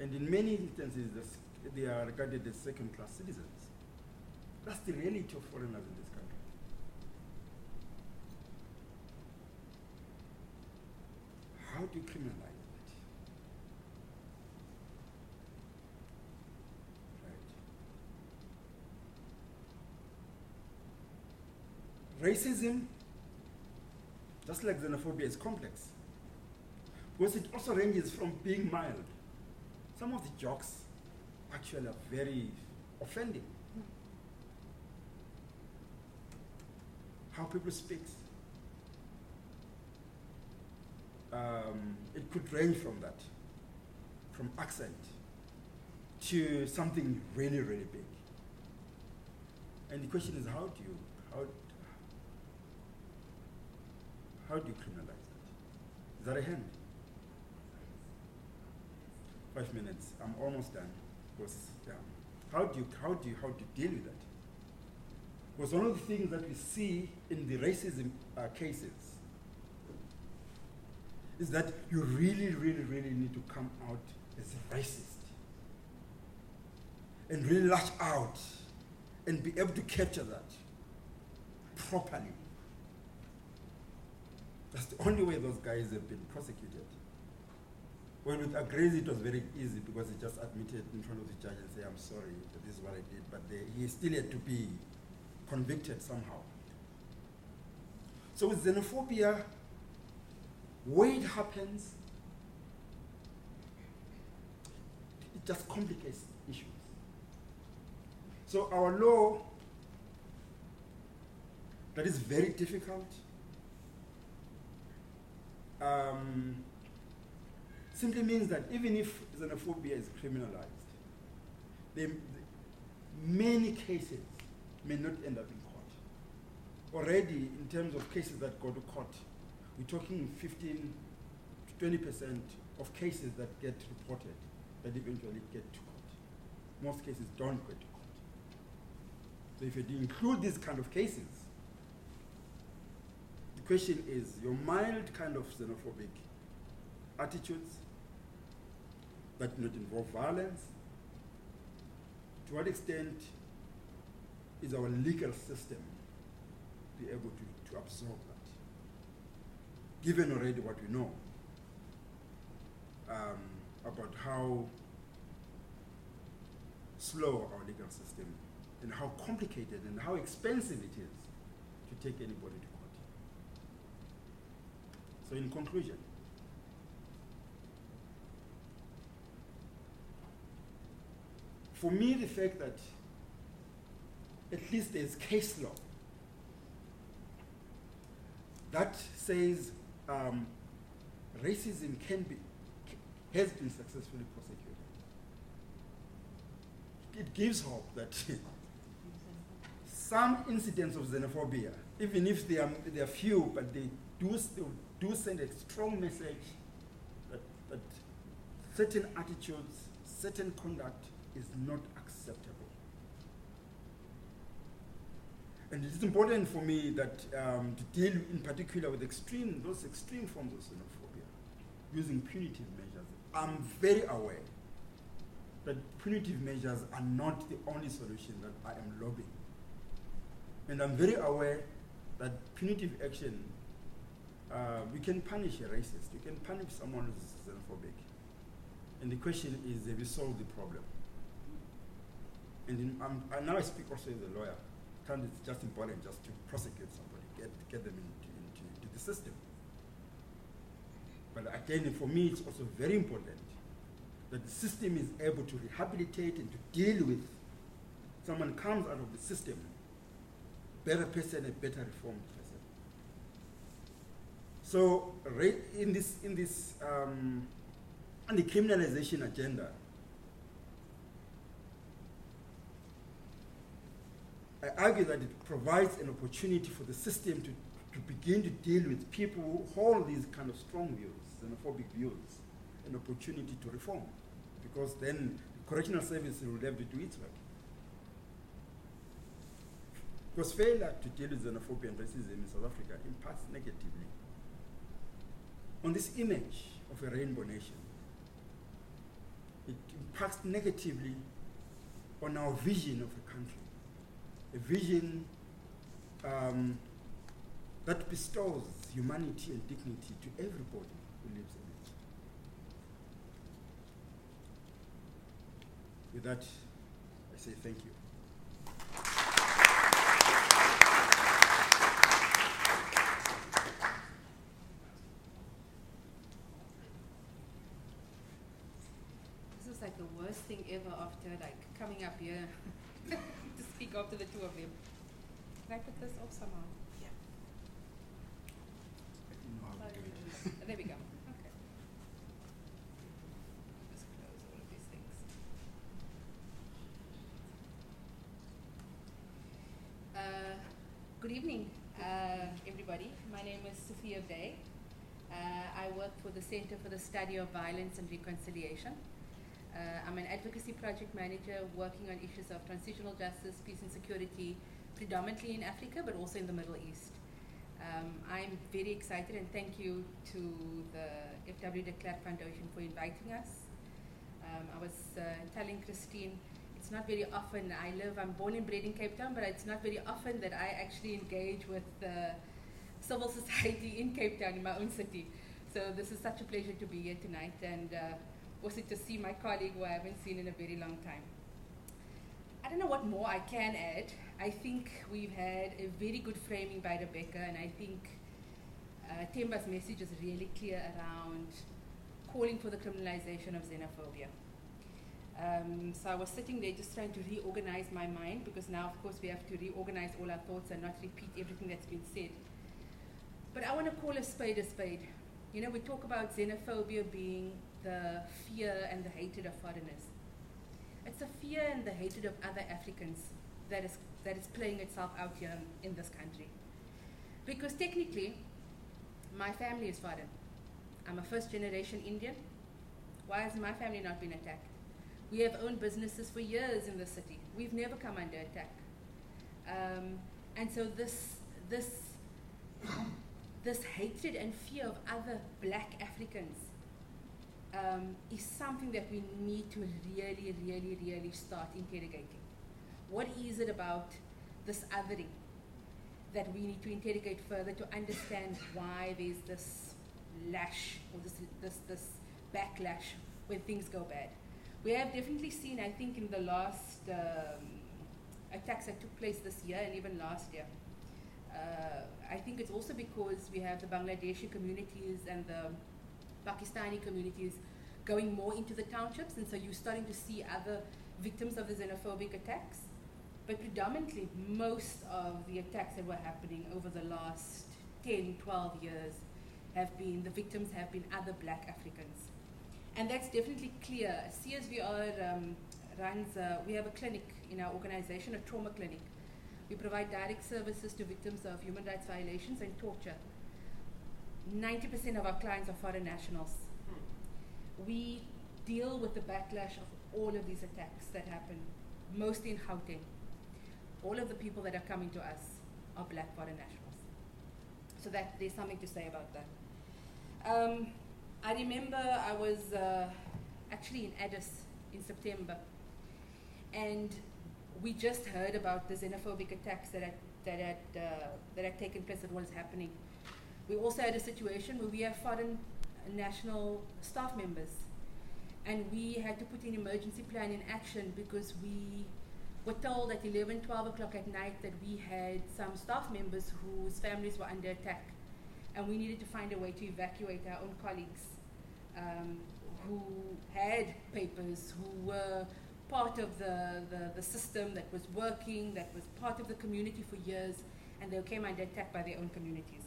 Speaker 2: And in many instances, they are regarded as second-class citizens. That's the reality of foreigners in this country. How do you criminalize that? Right. Racism, just like xenophobia, is complex, because it also ranges from being mild. Some of the jokes actually are very offending. How people speak. It could range from that, from accent to something really, really big. And the question is, how do you criminalize that? Is that a hand? 5 minutes. I'm almost done. Because, how do you deal with that? Because one of the things that we see in the racism cases is that you really, really, really need to come out as a racist and really lash out and be able to capture that properly. That's the only way those guys have been prosecuted. Well, with Agrazi, it was very easy because he just admitted in front of the judge and said, I'm sorry, that this is what I did, but he still had to be convicted somehow. So with xenophobia, where it happens, it just complicates issues. So our law, that is very difficult, simply means that even if xenophobia is criminalized, many cases may not end up in court. Already, in terms of cases that go to court, we're talking 15 to 20% of cases that get reported that eventually get to court. Most cases don't go to court. So if you include these kind of cases, question is, your mild kind of xenophobic attitudes that do not involve violence, to what extent is our legal system be able to absorb that? Given already what we know about how slow our legal system and how complicated and how expensive it is to take anybody to court. So in conclusion, for me, the fact that at least there's case law that says racism has been successfully prosecuted. It gives hope that some incidents of xenophobia, even if they are few, but they do send a strong message that certain attitudes, certain conduct is not acceptable. And it is important for me that to deal in particular with those extreme forms of xenophobia, using punitive measures. I'm very aware that punitive measures are not the only solution that I am lobbying. And I'm very aware that punitive action, we can punish a racist, we can punish someone who's xenophobic. And the question is, have you solved the problem? And now I speak also as a lawyer. It's just important just to prosecute somebody, get them into the system. But again, for me, it's also very important that the system is able to rehabilitate and to deal with someone comes out of the system, better person, a better reformed person. So in the criminalization agenda, I argue that it provides an opportunity for the system to begin to deal with people who hold these kind of strong views, xenophobic views, an opportunity to reform, because then the correctional service will have to do its work. Because failure to deal with xenophobia and racism in South Africa impacts negatively on this image of a rainbow nation. It impacts negatively on our vision of a country, a vision that bestows humanity and dignity to everybody who lives in it. With that, I say thank you.
Speaker 3: This is like the worst thing ever after coming up here to speak after the two of them. Can I put this off somehow? Yeah. There we go. Okay. Just close all of these things. Good evening, everybody. My name is Sufiya Bray. I work for the Center for the Study of Violence and Reconciliation. I'm an advocacy project manager working on issues of transitional justice, peace and security, predominantly in Africa, but also in the Middle East. I'm very excited, and thank you to the FW de Klerk Foundation for inviting us. I was telling Christine, it's not very often I'm born and bred in Cape Town, but it's not very often that I actually engage with civil society in Cape Town, in my own city. So this is such a pleasure to be here tonight, and also to see my colleague who I haven't seen in a very long time. I don't know what more I can add. I think we've had a very good framing by Rebecca, and I think Themba's message is really clear around calling for the criminalization of xenophobia. So I was sitting there just trying to reorganize my mind, because now, of course, we have to reorganize all our thoughts and not repeat everything that's been said. But I want to call a spade a spade. You know, we talk about xenophobia being the fear and the hatred of foreigners. It's the fear and the hatred of other Africans that is playing itself out here in this country. Because technically, my family is foreign. I'm a first-generation Indian. Why has my family not been attacked? We have owned businesses for years in the city. We've never come under attack. And so this this hatred and fear of other black Africans is something that we need to really, really, really start interrogating. What is it about this othering that we need to interrogate further to understand why there's this lash or this backlash when things go bad? We have definitely seen, I think, in the last attacks that took place this year and even last year, I think it's also because we have the Bangladeshi communities and the Pakistani communities going more into the townships, and so you're starting to see other victims of the xenophobic attacks. But predominantly, most of the attacks that were happening over the last 10, 12 years the victims have been other black Africans. And that's definitely clear. CSVR runs, we have a clinic in our organization, a trauma clinic. We provide direct services to victims of human rights violations and torture. 90% of our clients are foreign nationals. We deal with the backlash of all of these attacks that happen, mostly in Gauteng. All of the people that are coming to us are black foreign nationals. So that there's something to say about that. I remember I was actually in Addis in September, and we just heard about the xenophobic attacks that had taken place, that was happening. We also had a situation where we have foreign national staff members, and we had to put an emergency plan in action because we were told at 11, 12 o'clock at night that we had some staff members whose families were under attack, and we needed to find a way to evacuate our own colleagues who had papers, who were part of the system that was working, that was part of the community for years, and they came under attack by their own communities.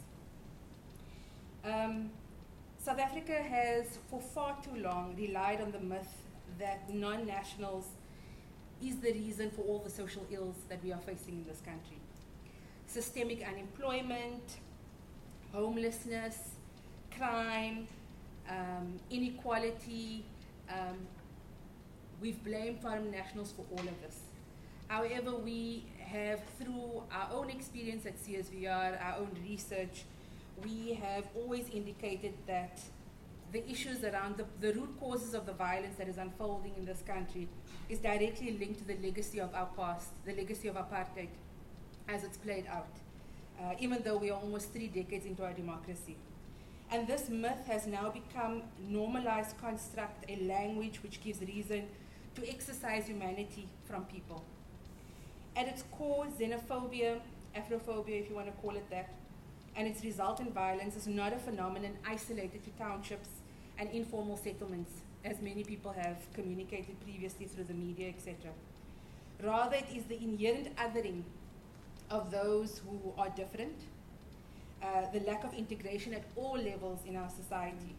Speaker 3: South Africa has for far too long relied on the myth that non-nationals is the reason for all the social ills that we are facing in this country. Systemic unemployment, homelessness, crime, inequality. We've blamed foreign nationals for all of this. However, we have, through our own experience at CSVR, our own research, we have always indicated that the issues around the root causes of the violence that is unfolding in this country is directly linked to the legacy of our past, the legacy of apartheid as it's played out, even though we are almost 3 decades into our democracy. And this myth has now become normalized construct, a language which gives reason to exercise humanity from people. At its core, xenophobia, Afrophobia, if you want to call it that, and its resultant violence is not a phenomenon isolated to townships and informal settlements, as many people have communicated previously through the media, etc. Rather, it is the inherent othering of those who are different, the lack of integration at all levels in our society.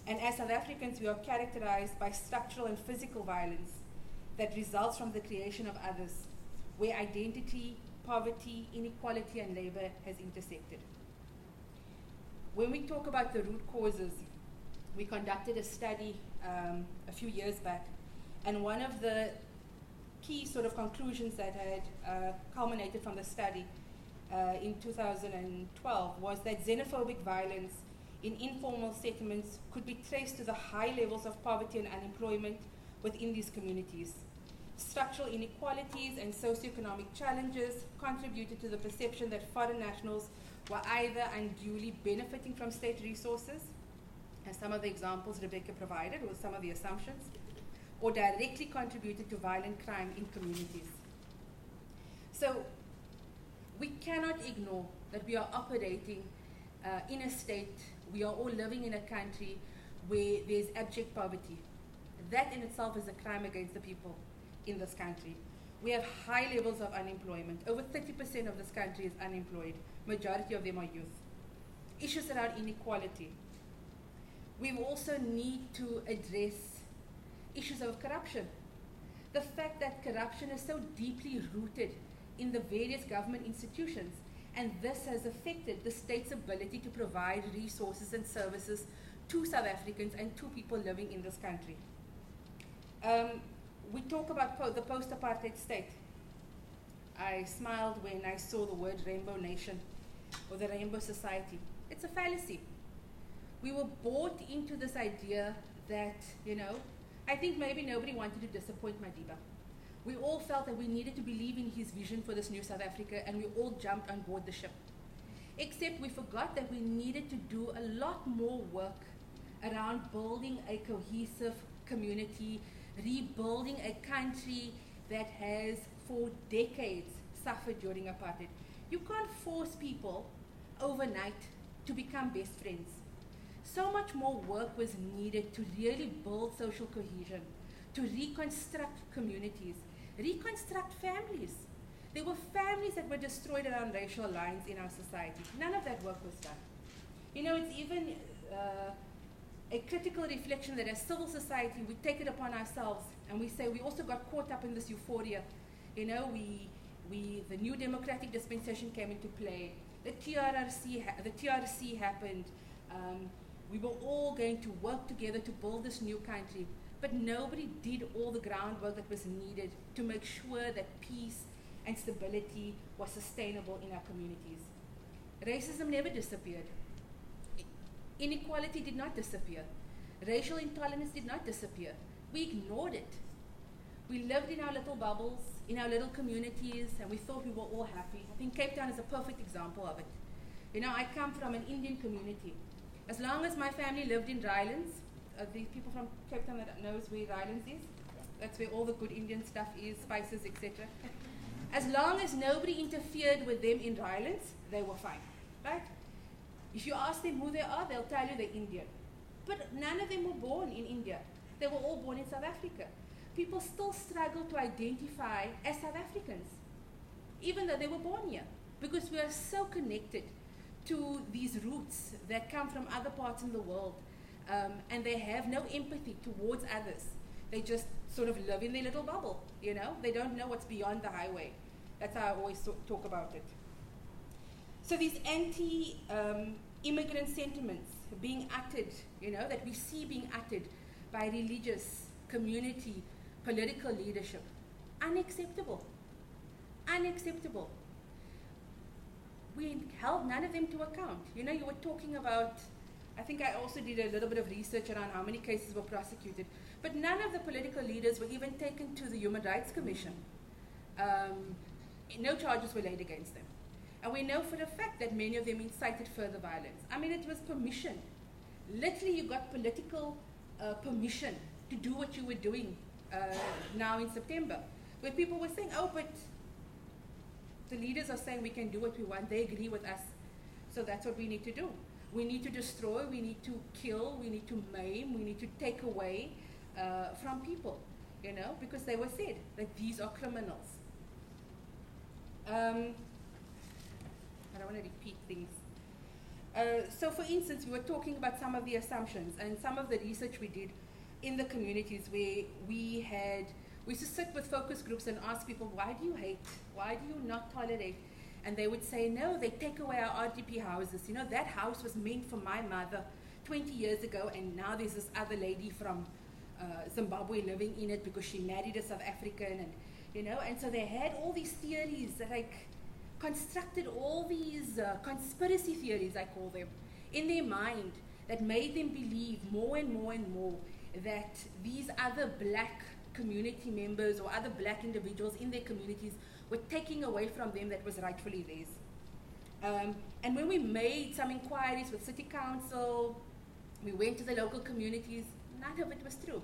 Speaker 3: And as South Africans, we are characterized by structural and physical violence that results from the creation of others, where identity, poverty, inequality, and labor has intersected. When we talk about the root causes, we conducted a study a few years back, and one of the key sort of conclusions that had culminated from the study in 2012 was that xenophobic violence in informal settlements could be traced to the high levels of poverty and unemployment within these communities. Structural inequalities and socioeconomic challenges contributed to the perception that foreign nationals were either unduly benefiting from state resources, as some of the examples Rebecca provided, or some of the assumptions, or directly contributed to violent crime in communities. So we cannot ignore that we are operating in a state, we are all living in a country where there's abject poverty. That in itself is a crime against the people in this country. We have high levels of unemployment. Over 30% of this country is unemployed. Majority of them are youth. Issues around inequality. We also need to address issues of corruption. The fact that corruption is so deeply rooted in the various government institutions, and this has affected the state's ability to provide resources and services to South Africans and to people living in this country. We talk about the post-apartheid state. I smiled when I saw the word Rainbow Nation or the Rainbow Society. It's a fallacy. We were bought into this idea that, I think maybe nobody wanted to disappoint Madiba. We all felt that we needed to believe in his vision for this new South Africa, and we all jumped on board the ship. Except we forgot that we needed to do a lot more work around building a cohesive community, rebuilding a country that has for decades suffered during apartheid. You can't force people overnight to become best friends. So much more work was needed to really build social cohesion, to reconstruct communities, reconstruct families. There were families that were destroyed around racial lines in our society. None of that work was done. It's even a critical reflection that as civil society, we take it upon ourselves and we say we also got caught up in this euphoria. The new democratic dispensation came into play. The TRC happened. We were all going to work together to build this new country, but nobody did all the groundwork that was needed to make sure that peace and stability was sustainable in our communities. Racism never disappeared. Inequality did not disappear. Racial intolerance did not disappear. We ignored it. We lived in our little bubbles, in our little communities, and we thought we were all happy. I think Cape Town is a perfect example of it. I come from an Indian community. As long as my family lived in Rylands, the people from Cape Town that knows where Rylands is, that's where all the good Indian stuff is, spices, etc. As long as nobody interfered with them in Rylands, they were fine, right? If you ask them who they are, they'll tell you they're Indian. But none of them were born in India. They were all born in South Africa. People still struggle to identify as South Africans, even though they were born here, because we are so connected to these roots that come from other parts in the world, and they have no empathy towards others. They just sort of live in their little bubble, They don't know what's beyond the highway. That's how I always talk about it. So these anti-immigrant sentiments being uttered, that we see being uttered by religious, community, political leadership, unacceptable. Unacceptable. We held none of them to account. You were talking about, I think I also did a little bit of research around how many cases were prosecuted, but none of the political leaders were even taken to the Human Rights Commission. No charges were laid against them. And we know for a fact that many of them incited further violence. It was permission. Literally, you got political permission to do what you were doing now in September, where people were saying, oh, but the leaders are saying we can do what we want. They agree with us. So that's what we need to do. We need to destroy, we need to kill, we need to maim, we need to take away from people, because they were said that these are criminals. I don't want to repeat things. So for instance, we were talking about some of the assumptions and some of the research we did in the communities where we used to sit with focus groups and ask people, why do you hate? Why do you not tolerate? And they would say, no, they take away our RDP houses. That house was meant for my mother 20 years ago, and now there's this other lady from Zimbabwe living in it because she married a South African, and so they had all these theories that constructed all these conspiracy theories, I call them, in their mind that made them believe more and more and more that these other black community members or other black individuals in their communities were taking away from them that was rightfully theirs. And when we made some inquiries with City Council, we went to the local communities, none of it was true.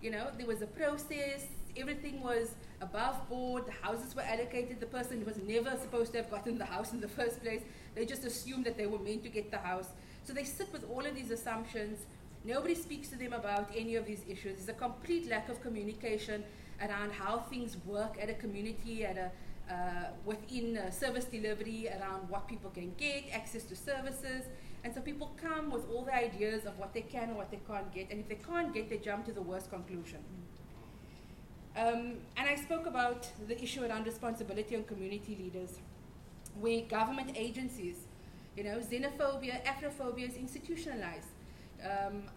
Speaker 3: There was a process, everything was above board, the houses were allocated, the person was never supposed to have gotten the house in the first place. They just assumed that they were meant to get the house. So they sit with all of these assumptions. Nobody speaks to them about any of these issues. There's a complete lack of communication around how things work at a community, within service delivery, around what people can get, access to services. And so people come with all the ideas of what they can and what they can't get. And if they can't get, they jump to the worst conclusion. And I spoke about the issue around responsibility on community leaders, where government agencies, xenophobia, Afrophobia is institutionalized.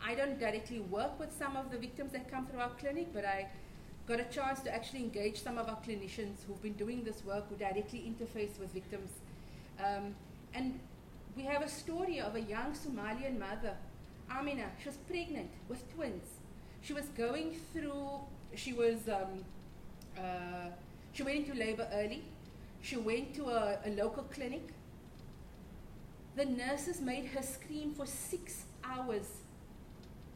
Speaker 3: I don't directly work with some of the victims that come through our clinic, but I got a chance to actually engage some of our clinicians who've been doing this work, who directly interface with victims. And We have a story of a young Somalian mother, Amina. She was pregnant with twins. She was going through, she went into labor early. She went to a local clinic. The nurses made her scream for 6 hours.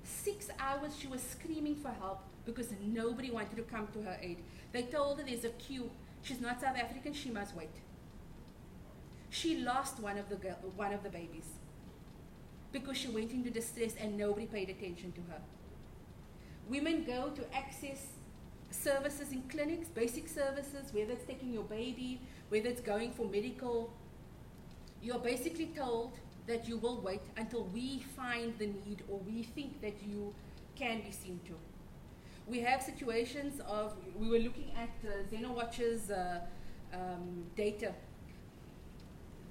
Speaker 3: 6 hours she was screaming for help because nobody wanted to come to her aid. They told her there's a queue. She's not South African, she must wait. She lost one of the babies because she went into distress and nobody paid attention to her. Women go to access services in clinics, basic services, whether it's taking your baby, whether it's going for medical. You're basically told that you will wait until we find the need or we think that you can be seen to. We have situations of, we were looking at Xenowatch's data.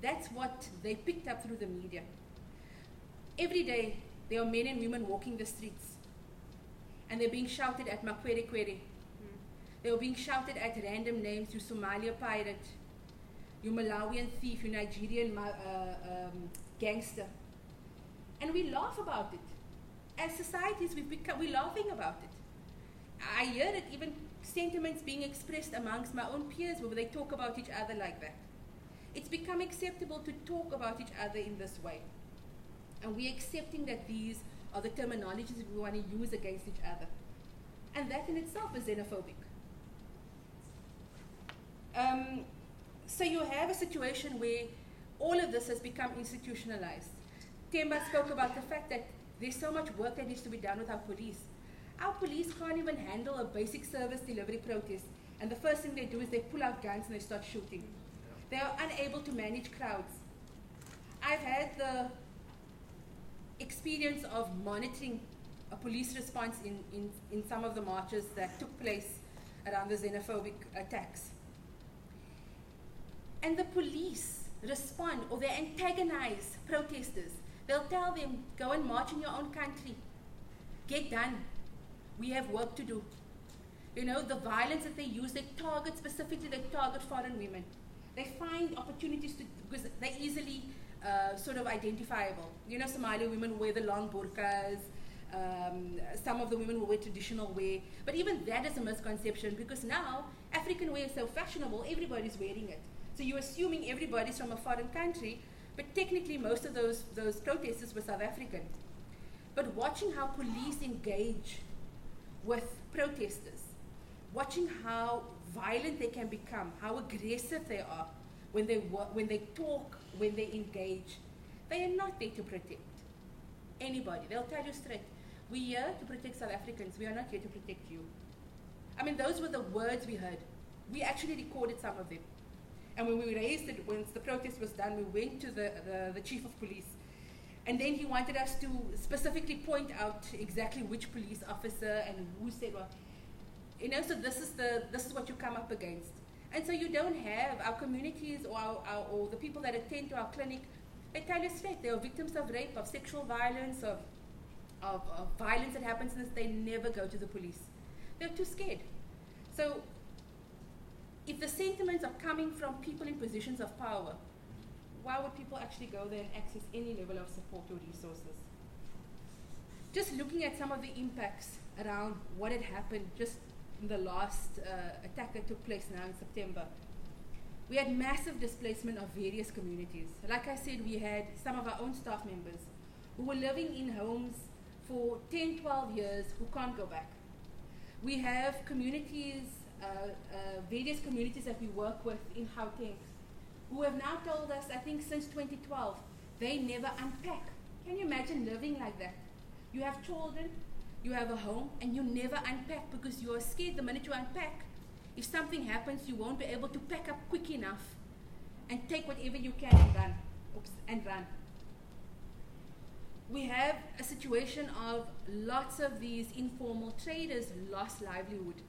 Speaker 3: That's what they picked up through the media. Every day, there are men and women walking the streets, and they're being shouted at Makwere Kwere. They were being shouted at random names, you Somalia pirate, you Malawian thief, you Nigerian gangster. And we laugh about it. As societies, we're laughing about it. I hear it, even sentiments being expressed amongst my own peers where they talk about each other like that. It's become acceptable to talk about each other in this way. And we're accepting that these are the terminologies we want to use against each other. And that in itself is xenophobic. So you have a situation where all of this has become institutionalized. Themba spoke about the fact that there's so much work that needs to be done with our police. Our police can't even handle a basic service delivery protest, and the first thing they do is they pull out guns and they start shooting. They are unable to manage crowds. I've had the experience of monitoring a police response in some of the marches that took place around the xenophobic attacks. And the police respond, or they antagonize protesters. They'll tell them, go and march in your own country. Get done. We have work to do. You know, the violence that they use, they target foreign women. They find opportunities because they're easily sort of identifiable. You know, Somali women wear the long burqas. Some of the women will wear traditional wear. But even that is a misconception because now African wear is so fashionable, everybody's wearing it. So you're assuming everybody's from a foreign country, but technically most of those protesters were South African. But watching how police engage with protesters, watching how violent they can become, how aggressive they are when they talk, when they engage, they are not there to protect anybody. They'll tell you straight, we're here to protect South Africans, we are not here to protect you. I mean, those were the words we heard. We actually recorded some of them. And when we raised it, once the protest was done, we went to the chief of police. And then he wanted us to specifically point out exactly which police officer and who said what. You know, so this is what you come up against. And so you don't have our communities or the people that attend to our clinic, they tell you straight, they are victims of rape, of sexual violence, of violence that happens in this, they never go to the police. They're too scared. So if the sentiments are coming from people in positions of power, why would people actually go there and access any level of support or resources? Just looking at some of the impacts around what had happened just in the last attack that took place now in September. We had massive displacement of various communities. Like I said, we had some of our own staff members who were living in homes for 10, 12 years who can't go back. We have communities, various communities that we work with in Gauteng who have now told us, I think since 2012, they never unpack. Can you imagine living like that? You have children, you have a home, and you never unpack because you are scared the minute you unpack, if something happens, you won't be able to pack up quick enough and take whatever you can and run. We have a situation of lots of these informal traders lost livelihood.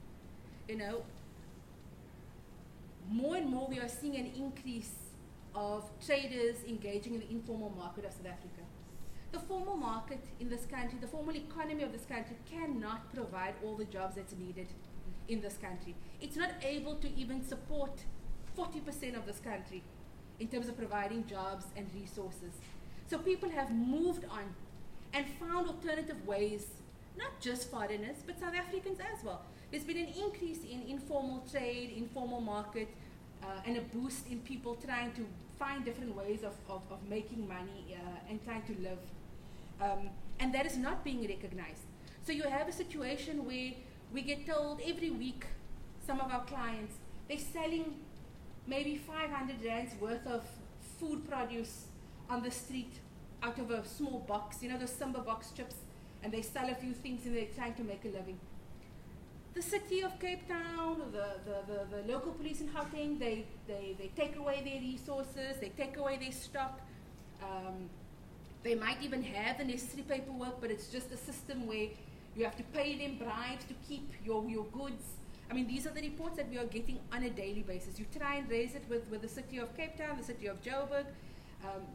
Speaker 3: You know, more and more we are seeing an increase of traders engaging in the informal market of South Africa. The formal market in this country, the formal economy of this country cannot provide all the jobs that's needed in this country. It's not able to even support 40% of this country. in terms of providing jobs and resources. So people have moved on and found alternative ways, not just foreigners, but South Africans as well. There's been an increase in informal trade, informal market, and a boost in people trying to find different ways of making money and trying to live. And that is not being recognized. So you have a situation where we get told every week, some of our clients, they're selling maybe 500 rands worth of food produce on the street out of a small box, you know, those Themba box chips, and they sell a few things and they're trying to make a living. The city of Cape Town, the local police in Gauteng, they take away their resources, they take away their stock. They might even have the necessary paperwork, but it's just a system where you have to pay them bribes to keep your goods. I mean, these are the reports that we are getting on a daily basis. You try and raise it with the city of Cape Town, the city of Joburg.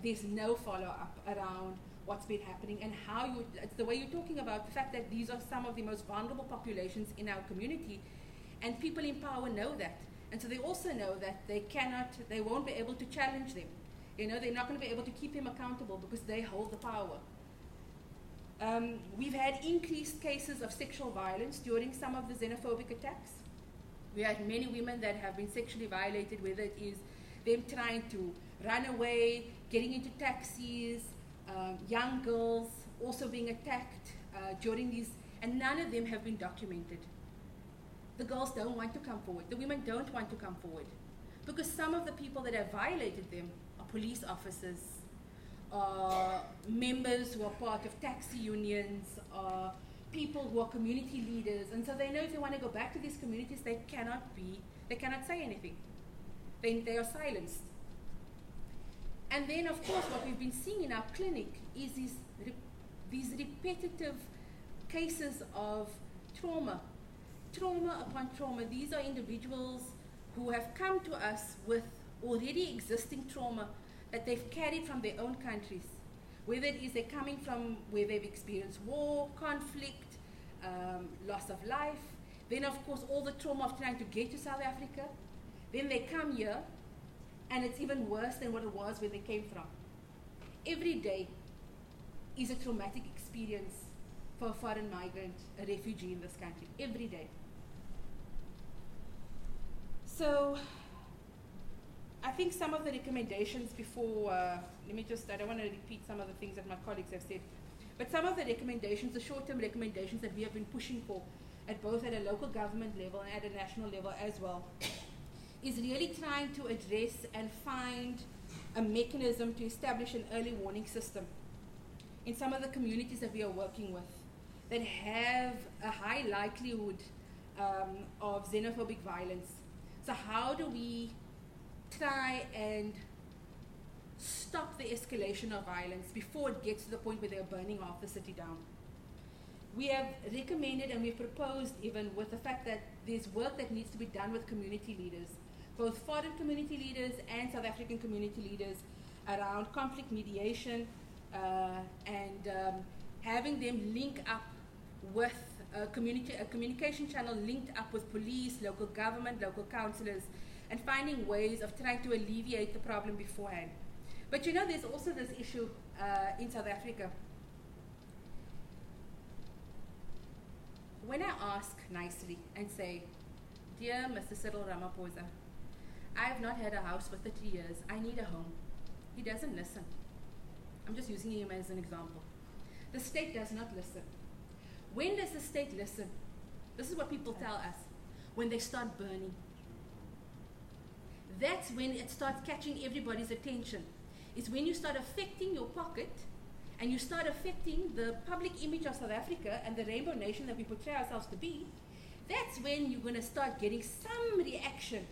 Speaker 3: There's no follow-up around what's been happening and how it's the way you're talking about the fact that these are some of the most vulnerable populations in our community, and people in power know that. And so they also know that they won't be able to challenge them. You know, they're not going to be able to keep him accountable because they hold the power. We've had increased cases of sexual violence during some of the xenophobic attacks. We had many women that have been sexually violated, whether it is them trying to run away, getting into taxis, young girls also being attacked during these, and none of them have been documented. The girls don't want to come forward. The women don't want to come forward because some of the people that have violated them are police officers, members who are part of taxi unions, people who are community leaders, and so they know if they want to go back to these communities, they cannot say anything. They are silenced. And then, of course, what we've been seeing in our clinic is these repetitive cases of trauma upon trauma. These are individuals who have come to us with already existing trauma that they've carried from their own countries, whether it is they're coming from where they've experienced war, conflict, loss of life, then of course all the trauma of trying to get to South Africa, then they come here and it's even worse than what it was where they came from. Every day is a traumatic experience for a foreign migrant, a refugee in this country, every day. So I think some of the recommendations before, I don't want to repeat some of the things that my colleagues have said, but some of the recommendations, the short-term recommendations that we have been pushing for, both at a local government level and at a national level as well, is really trying to address and find a mechanism to establish an early warning system in some of the communities that we are working with that have a high likelihood of xenophobic violence. So how do we try and stop the escalation of violence before it gets to the point where they're burning half the city down? We have recommended and we've proposed, even with the fact that there's work that needs to be done with community leaders, both foreign community leaders and South African community leaders, around conflict mediation and having them link up with a communication channel linked up with police, local government, local councillors, and finding ways of trying to alleviate the problem beforehand. But you know, there's also this issue in South Africa. When I ask nicely and say, "Dear Mr. Cyril Ramaphosa, I have not had a house for 30 years, I need a home," he doesn't listen. I'm just using him as an example. The state does not listen. When does the state listen? This is what people tell us. When they start burning. That's when it starts catching everybody's attention. It's when you start affecting your pocket and you start affecting the public image of South Africa and the rainbow nation that we portray ourselves to be. That's when you're going to start getting some reaction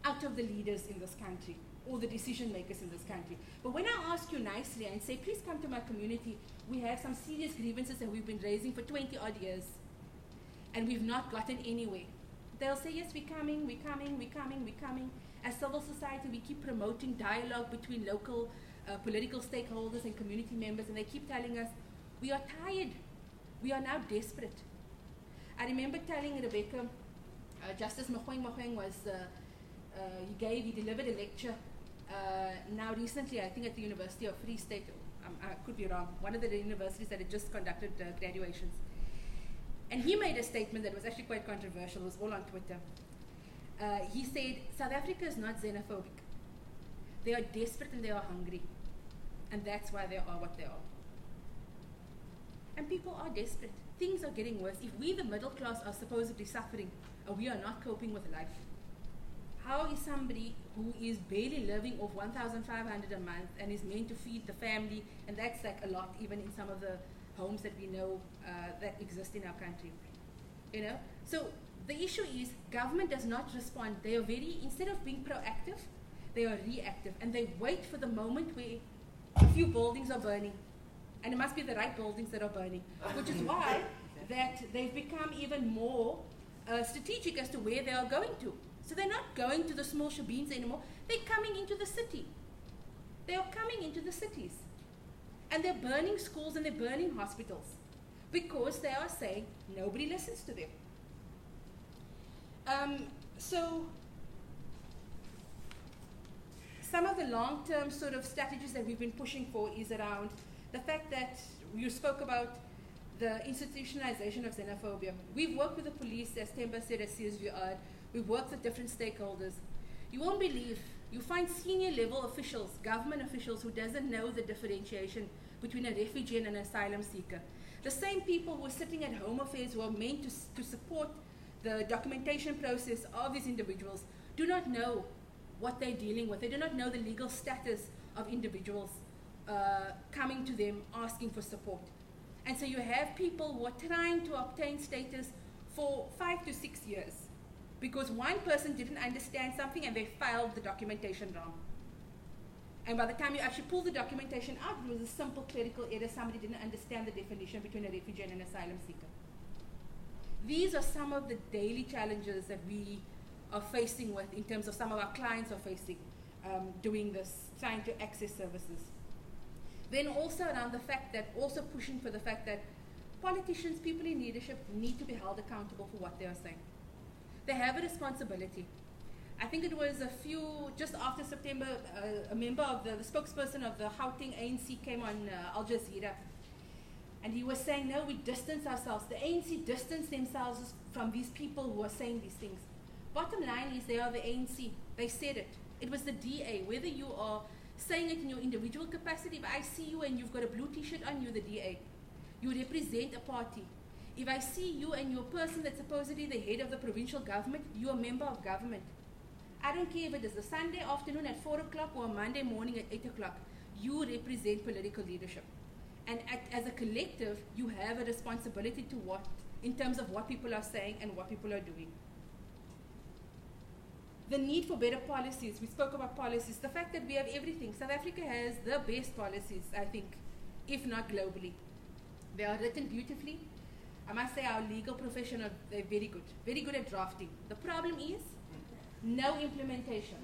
Speaker 3: out of the leaders in this country or the decision makers in this country. But when I ask you nicely and say, please come to my community, we have some serious grievances that we've been raising for 20 odd years and we've not gotten anywhere. They'll say, yes, we're coming. As civil society, we keep promoting dialogue between local political stakeholders and community members, and they keep telling us, we are tired. We are now desperate. I remember telling Rebecca, Justice Mogoeng was, he delivered a lecture now recently, I think at the University of Free State, I could be wrong, one of the universities that had just conducted graduations. And he made a statement that was actually quite controversial. It was all on Twitter. He said, South Africa is not xenophobic. They are desperate and they are hungry. And that's why they are what they are. And people are desperate. Things are getting worse. If we, the middle class, are supposedly suffering, and we are not coping with life, how is somebody who is barely living off 1,500 a month and is meant to feed the family, and that's like a lot even in some of the homes that we know that exist in our country, you know? So the issue is government does not respond. They are instead of being proactive, they are reactive, and they wait for the moment where a few buildings are burning, and it must be the right buildings that are burning, which is why that they've become even more strategic as to where they are going to. So they're not going to the small shebeens anymore. They're coming into the city. They are coming into the cities. And they're burning schools and they're burning hospitals because they are saying nobody listens to them. So some of the long-term sort of strategies that we've been pushing for is around the fact that you spoke about the institutionalization of xenophobia. We've worked with the police, as Themba said, at CSVR. We've worked with different stakeholders. You won't believe, you find senior level officials, government officials, who doesn't know the differentiation between a refugee and an asylum seeker. The same people who are sitting at Home Affairs who are meant to support the documentation process of these individuals do not know what they're dealing with. They do not know the legal status of individuals coming to them asking for support. And so you have people who are trying to obtain status for 5 to 6 years because one person didn't understand something and they filed the documentation wrong. And by the time you actually pull the documentation out, it was a simple clerical error. Somebody didn't understand the definition between a refugee and an asylum seeker. These are some of the daily challenges that we are facing with in terms of some of our clients are facing doing this, trying to access services. Then also around the fact that, also pushing for the fact that politicians, people in leadership need to be held accountable for what they are saying. They have a responsibility. I think it was just after September, a member of the spokesperson of the Gauteng ANC came on Al Jazeera, and he was saying, no, we distance ourselves. The ANC distance themselves from these people who are saying these things. Bottom line is they are the ANC. They said it. It was the DA. Whether you are saying it in your individual capacity, if I see you and you've got a blue t-shirt on, you're the DA. You represent a party. If I see you and you're a person that's supposedly the head of the provincial government, you're a member of government. I don't care if it is a Sunday afternoon at 4 o'clock or a Monday morning at 8 o'clock. You represent political leadership. And as a collective, you have a responsibility to in terms of what people are saying and what people are doing. The need for better policies. We spoke about policies. The fact that we have everything. South Africa has the best policies, I think, if not globally. They are written beautifully. I must say our legal profession they're very good at drafting. The problem is no implementation,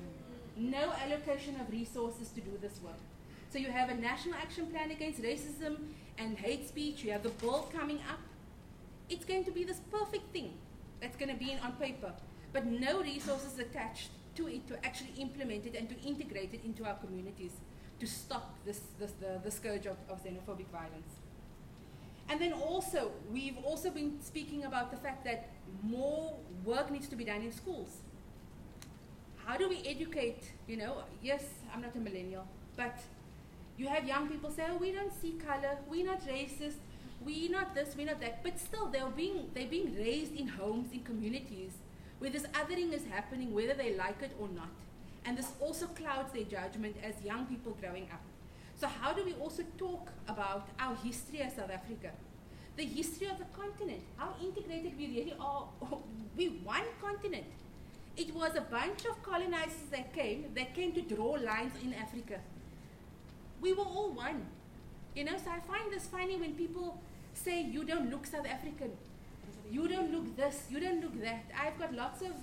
Speaker 3: no allocation of resources to do this work. So you have a national action plan against racism and hate speech. You have the bill coming up. It's going to be this perfect thing that's going to be on paper, but no resources attached to it to actually implement it and to integrate it into our communities to stop the scourge of xenophobic violence. And then also, we've also been speaking about the fact that more work needs to be done in schools. How do we educate, yes, I'm not a millennial, but you have young people say, oh, we don't see color, we're not racist, we're not this, we're not that, but still they're being raised in homes, in communities, where this othering is happening, whether they like it or not. And this also clouds their judgment as young people growing up. So how do we also talk about our history as South Africa? The history of the continent, how integrated we really are. We're one continent. It was a bunch of colonizers that came to draw lines in Africa. We were all one. So I find this funny when people say, you don't look South African. You don't look this, you don't look that. I've got lots of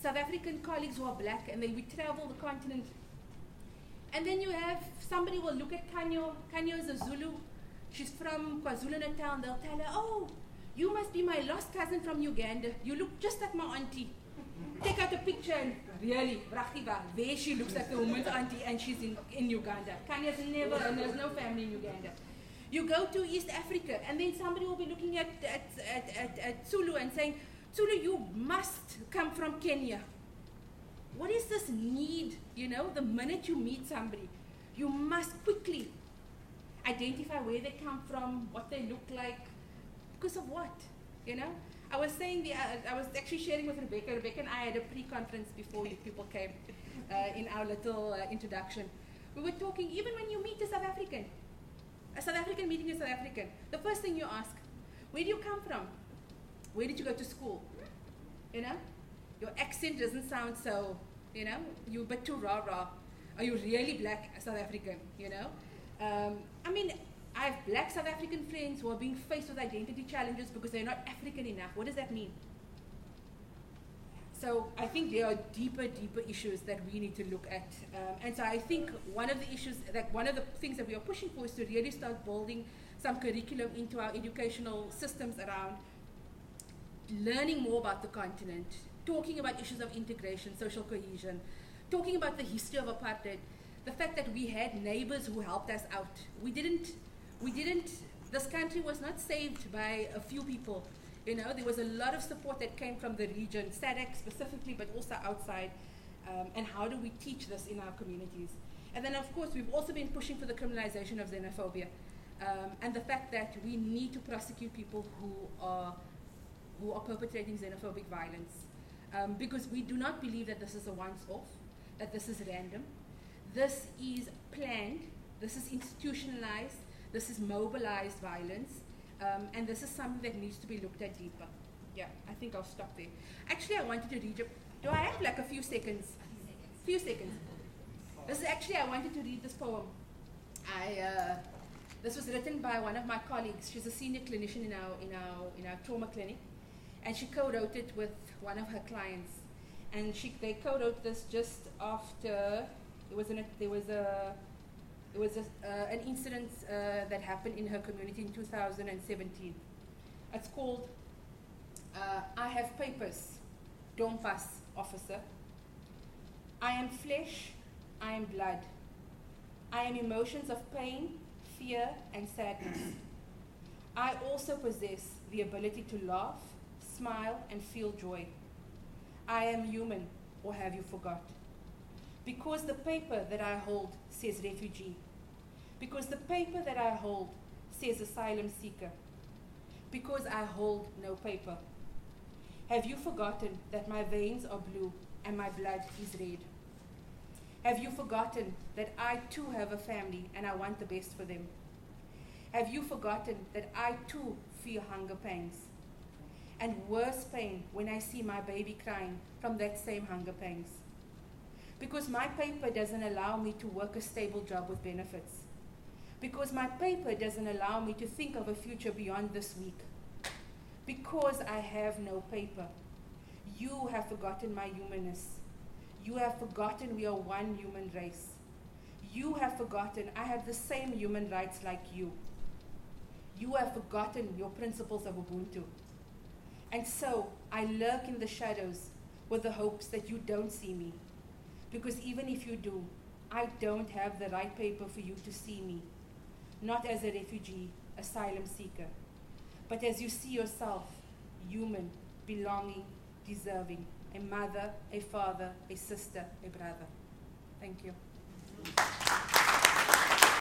Speaker 3: South African colleagues who are black and we travel the continent. And then you have somebody will look at Kanyo. Kanyo is a Zulu. She's from KwaZulu-Natal. They'll tell her, oh, you must be my lost cousin from Uganda. You look just like my auntie. take out a picture and really, Rachiva, there she looks like the woman's auntie and she's in Uganda. Kanya's never, and there's no family in Uganda. You go to East Africa and then somebody will be looking at Zulu and saying, Zulu, you must come from Kenya. What is this need, you know, the minute you meet somebody, you must quickly identify where they come from, what they look like, because of what, you know? I was saying, I was actually sharing with Rebecca. Rebecca and I had a pre-conference before you people came in our little introduction. We were talking, even when you meet a South African meeting a South African, the first thing you ask, where do you come from? Where did you go to school? You know? Your accent doesn't sound so, you know, you're a bit too rah-rah. Are you really black South African, you know? I mean, I have black South African friends who are being faced with identity challenges because they're not African enough. What does that mean? So I think there are deeper issues that we need to look at. And so I think one of the things that we are pushing for is to really start building some curriculum into our educational systems around learning more about the continent, talking about issues of integration, social cohesion, talking about the history of apartheid, the fact that we had neighbors who helped us out. This country was not saved by a few people. You know, there was a lot of support that came from the region, SADC specifically, but also outside. And how do we teach this in our communities? And then, of course, we've also been pushing for the criminalization of xenophobia. And the fact that we need to prosecute people who are perpetrating xenophobic violence. Because we do not believe that this is a once-off, that this is random. This is planned, this is institutionalized, this is mobilized violence, and this is something that needs to be looked at deeper. Yeah, I think I'll stop there. Actually, I wanted to read you. Do I have like a few seconds? Few seconds. This is actually, I wanted to read this poem. This was written by one of my colleagues. She's a senior clinician in our trauma clinic, and she co-wrote it with one of her clients. And they co-wrote this just after there was an incident that happened in her community in 2017. It's called I Have Papers, Don't Pass, Officer. I am flesh, I am blood. I am emotions of pain, fear, and sadness. I also possess the ability to laugh, smile, and feel joy. I am human, or have you forgot? Because the paper that I hold says refugee. Because the paper that I hold says asylum seeker. Because I hold no paper. Have you forgotten that my veins are blue and my blood is red? Have you forgotten that I too have a family and I want the best for them? Have you forgotten that I too feel hunger pains? And worse pain when I see my baby crying from that same hunger pains. Because my paper doesn't allow me to work a stable job with benefits. Because my paper doesn't allow me to think of a future beyond this week. Because I have no paper. You have forgotten my humanness. You have forgotten we are one human race. You have forgotten I have the same human rights like you. You have forgotten your principles of Ubuntu. And so I lurk in the shadows with the hopes that you don't see me. Because even if you do, I don't have the right paper for you to see me. Not as a refugee, asylum seeker, but as you see yourself, human, belonging, deserving, a mother, a father, a sister, a brother. Thank you.